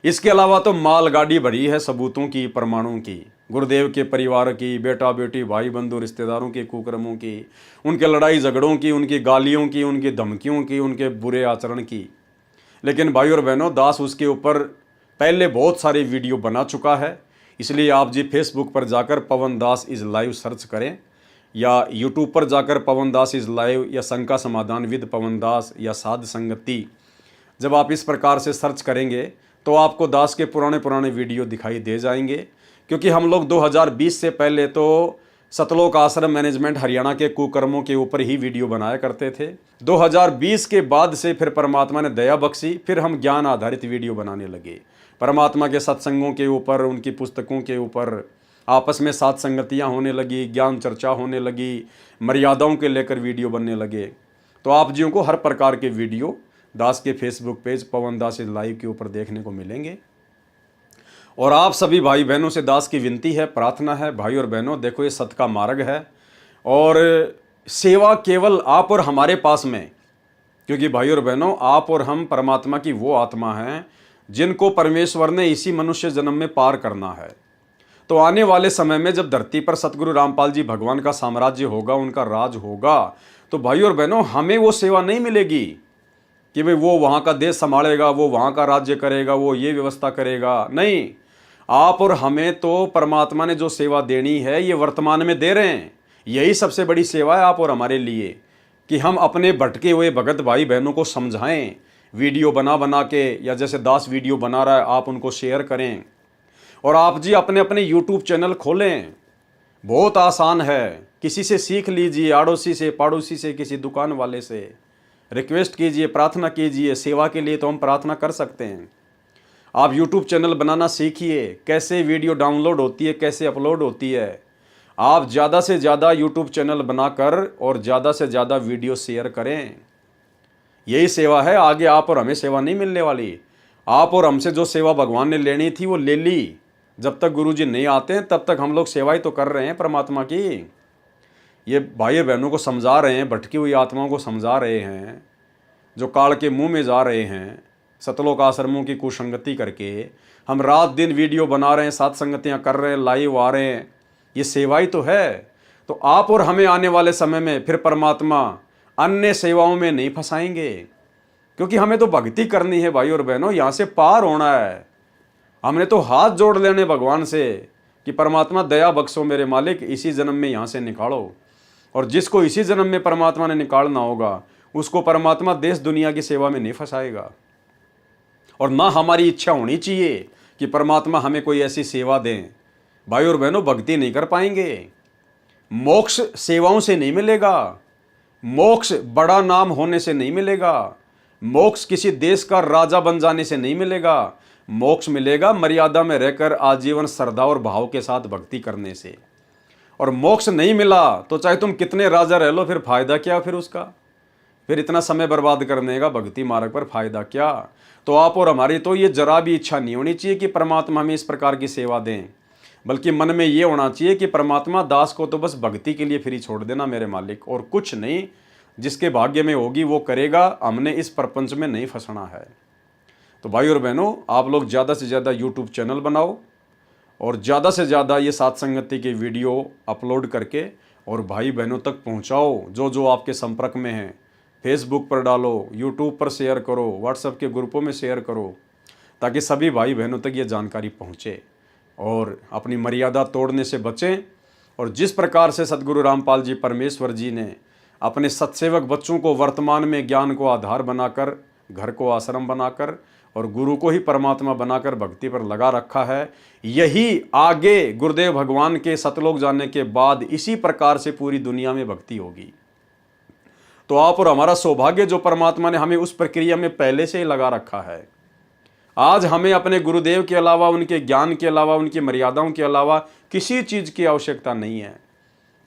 इसके अलावा तो मालगाड़ी भरी है सबूतों की, प्रमाणों की, गुरुदेव के परिवार की, बेटा बेटी भाई बंधु रिश्तेदारों के कुकर्मों की, उनके लड़ाई झगड़ों की, उनकी गालियों की, उनकी धमकियों की, उनके बुरे आचरण की। लेकिन भाई और बहनों, दास उसके ऊपर पहले बहुत सारे वीडियो बना चुका है। इसलिए आप जी फेसबुक पर जाकर पवन दास इज़ लाइव सर्च करें, या यूट्यूब पर जाकर पवन दास इज़ लाइव, या शंका समाधान विद पवन दास, या साध संगति, जब आप इस प्रकार से सर्च करेंगे तो आपको दास के पुराने वीडियो दिखाई दे जाएंगे। क्योंकि हम लोग 2020 से पहले तो सतलोक आश्रम मैनेजमेंट हरियाणा के कुकर्मों के ऊपर ही वीडियो बनाया करते थे। 2020 के बाद से फिर परमात्मा ने दया बख्शी, फिर हम ज्ञान आधारित वीडियो बनाने लगे, परमात्मा के सत्संगों के ऊपर, उनकी पुस्तकों के ऊपर, आपस में साथ संगतियाँ होने लगी, ज्ञान चर्चा होने लगी, मर्यादाओं के लेकर वीडियो बनने लगे। तो आप जियों को हर प्रकार के वीडियो दास के Facebook page Pawan Das is live के ऊपर देखने को मिलेंगे। और आप सभी भाई बहनों से दास की विनती है, प्रार्थना है, भाई और बहनों देखो ये सत्य का मार्ग है, और सेवा केवल आप और हमारे पास में, क्योंकि भाई और बहनों आप और हम परमात्मा की वो आत्मा हैं जिनको परमेश्वर ने इसी मनुष्य जन्म में पार करना है। तो आने वाले समय में जब धरती पर सतगुरु रामपाल जी भगवान का साम्राज्य होगा, उनका राज होगा, तो भाई और बहनों हमें वो सेवा नहीं मिलेगी कि भाई वो वहाँ का देश संभालेगा, वो वहाँ का राज्य करेगा, वो ये व्यवस्था करेगा। नहीं, आप और हमें तो परमात्मा ने जो सेवा देनी है ये वर्तमान में दे रहे हैं। यही सबसे बड़ी सेवा है आप और हमारे लिए, कि हम अपने भटके हुए भगत भाई बहनों को समझाएं, वीडियो बना के, या जैसे दास वीडियो बना रहा है आप उनको शेयर करें। और आप जी अपने अपने यूट्यूब चैनल खोलें, बहुत आसान है, किसी से सीख लीजिए, आड़ोसी से, पड़ोसी से, किसी दुकान वाले से रिक्वेस्ट कीजिए, प्रार्थना कीजिए। सेवा के लिए तो हम प्रार्थना कर सकते हैं। आप यूट्यूब चैनल बनाना सीखिए, कैसे वीडियो डाउनलोड होती है, कैसे अपलोड होती है। आप ज़्यादा से ज़्यादा यूट्यूब चैनल बनाकर और ज़्यादा से ज़्यादा वीडियो शेयर करें। यही सेवा है, आगे आप और हमें सेवा नहीं मिलने वाली। आप और हमसे जो सेवा भगवान ने लेनी थी वो ले ली। जब तक गुरुजी नहीं आते हैं तब तक हम लोग सेवा ही तो कर रहे हैं परमात्मा की। ये भाई बहनों को समझा रहे हैं, भटकी हुई आत्माओं को समझा रहे हैं, जो काल के मुंह में जा रहे हैं सतलोक आश्रमों की कुसंगति करके। हम रात दिन वीडियो बना रहे हैं, साथ संगतियाँ कर रहे हैं, लाइव आ रहे हैं, ये सेवा ही तो है। तो आप और हमें आने वाले समय में फिर परमात्मा अन्य सेवाओं में नहीं फंसाएंगे, क्योंकि हमें तो भक्ति करनी है भाई और बहनों, यहाँ से पार होना है। हमने तो हाथ जोड़ लेने भगवान से कि परमात्मा दया बख्शो मेरे मालिक, इसी जन्म में यहाँ से निकालो। और जिसको इसी जन्म में परमात्मा ने निकालना होगा उसको परमात्मा देश दुनिया की सेवा में नहीं फंसाएगा। और ना हमारी इच्छा होनी चाहिए कि परमात्मा हमें कोई ऐसी सेवा दें। भाई और बहनों, भक्ति नहीं कर पाएंगे। मोक्ष सेवाओं से नहीं मिलेगा, मोक्ष बड़ा नाम होने से नहीं मिलेगा, मोक्ष किसी देश का राजा बन जाने से नहीं मिलेगा। मोक्ष मिलेगा मर्यादा में रहकर आजीवन श्रद्धा और भाव के साथ भक्ति करने से। और मोक्ष नहीं मिला तो चाहे तुम कितने राजा रह लो, फिर फायदा क्या फिर उसका? फिर इतना समय बर्बाद करने का भक्ति मार्ग पर फायदा क्या? तो आप और हमारी तो ये जरा भी इच्छा नहीं होनी चाहिए कि परमात्मा हमें इस प्रकार की सेवा दें, बल्कि मन में ये होना चाहिए कि परमात्मा दास को तो बस भक्ति के लिए फ्री छोड़ देना मेरे मालिक, और कुछ नहीं। जिसके भाग्य में होगी वो करेगा, हमने इस प्रपंच में नहीं फंसना है। तो भाई और बहनों, आप लोग ज़्यादा से ज़्यादा यूट्यूब चैनल बनाओ और ज़्यादा से ज़्यादा ये साथ संगति के वीडियो अपलोड करके और भाई बहनों तक पहुँचाओ। जो जो आपके संपर्क में हैं, फेसबुक पर डालो, यूट्यूब पर शेयर करो, व्हाट्सएप के ग्रुपों में शेयर करो, ताकि सभी भाई बहनों तक ये जानकारी पहुँचे और अपनी मर्यादा तोड़ने से बचें। और जिस प्रकार से सतगुरु रामपाल जी परमेश्वर जी ने अपने सत्सेवक बच्चों को वर्तमान में ज्ञान को आधार बनाकर, घर को आश्रम बनाकर और गुरु को ही परमात्मा बनाकर भक्ति पर लगा रखा है, यही आगे गुरुदेव भगवान के सतलोक जाने के बाद इसी प्रकार से पूरी दुनिया में भक्ति होगी। तो आप और हमारा सौभाग्य जो परमात्मा ने हमें उस प्रक्रिया में पहले से ही लगा रखा है। आज हमें अपने गुरुदेव के अलावा, उनके ज्ञान के अलावा, उनकी मर्यादाओं के अलावा किसी चीज़ की आवश्यकता नहीं है।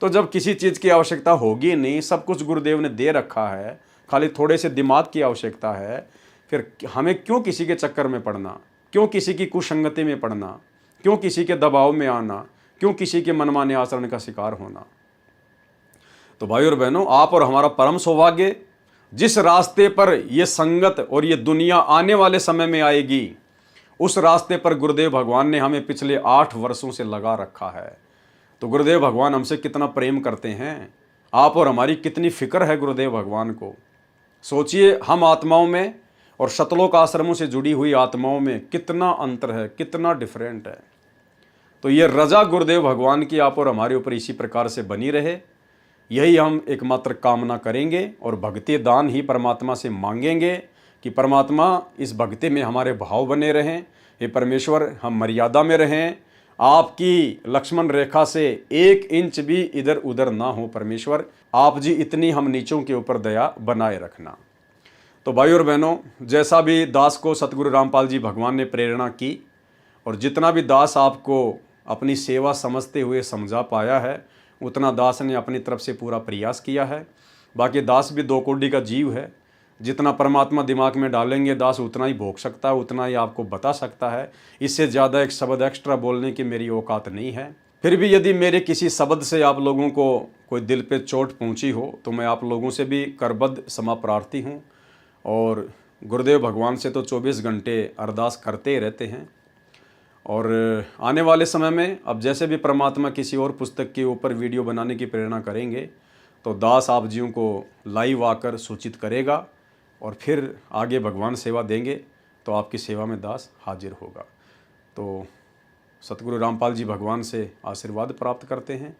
तो जब किसी चीज़ की आवश्यकता होगी नहीं, सब कुछ गुरुदेव ने दे रखा है, खाली थोड़े से दिमाग की आवश्यकता है, फिर हमें क्यों किसी के चक्कर में पड़ना, क्यों किसी की कुसंगति में पड़ना, क्यों किसी के दबाव में आना, क्यों किसी के मनमाने आचरण का शिकार होना। तो भाई और बहनों, आप और हमारा परम सौभाग्य, जिस रास्ते पर ये संगत और ये दुनिया आने वाले समय में आएगी, उस रास्ते पर गुरुदेव भगवान ने हमें पिछले 8 वर्षों से लगा रखा है। तो गुरुदेव भगवान हमसे कितना प्रेम करते हैं, आप और हमारी कितनी फिक्र है गुरुदेव भगवान को। सोचिए, हम आत्माओं में और शतलोक आश्रमों से जुड़ी हुई आत्माओं में कितना अंतर है, कितना डिफरेंट है। तो ये रजा गुरुदेव भगवान की आप और हमारे ऊपर इसी प्रकार से बनी रहे, यही हम एकमात्र कामना करेंगे और भक्ति दान ही परमात्मा से मांगेंगे कि परमात्मा इस भक्ति में हमारे भाव बने रहें। हे परमेश्वर, हम मर्यादा में रहें, आपकी लक्ष्मण रेखा से 1 इंच भी इधर उधर ना हो। परमेश्वर, आप जी इतनी हम नीचों के ऊपर दया बनाए रखना। तो भाई और बहनों, जैसा भी दास को सतगुरु रामपाल जी भगवान ने प्रेरणा की और जितना भी दास आपको अपनी सेवा समझते हुए समझा पाया है, उतना दास ने अपनी तरफ से पूरा प्रयास किया है। बाकी दास भी 2 कोड़ी का जीव है, जितना परमात्मा दिमाग में डालेंगे दास उतना ही भोग सकता है, उतना ही आपको बता सकता है। इससे ज़्यादा एक शब्द एक्स्ट्रा बोलने की मेरी औकात नहीं है। फिर भी यदि मेरे किसी शब्द से आप लोगों को कोई दिल पे चोट पहुंची हो, तो मैं आप लोगों से भी करबद्ध क्षमा प्रार्थी हूँ। और गुरुदेव भगवान से तो 24 घंटे अरदास करते ही रहते हैं। और आने वाले समय में अब जैसे भी परमात्मा किसी और पुस्तक के ऊपर वीडियो बनाने की प्रेरणा करेंगे, तो दास आप जियों को लाइव आकर सूचित करेगा और फिर आगे भगवान सेवा देंगे तो आपकी सेवा में दास हाजिर होगा। तो सतगुरु रामपाल जी भगवान से आशीर्वाद प्राप्त करते हैं,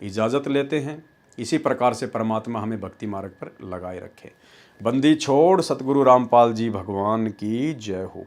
इजाज़त लेते हैं। इसी प्रकार से परमात्मा हमें भक्ति मार्ग पर लगाए रखे। बंदी छोड़ सतगुरु रामपाल जी भगवान की जय हो।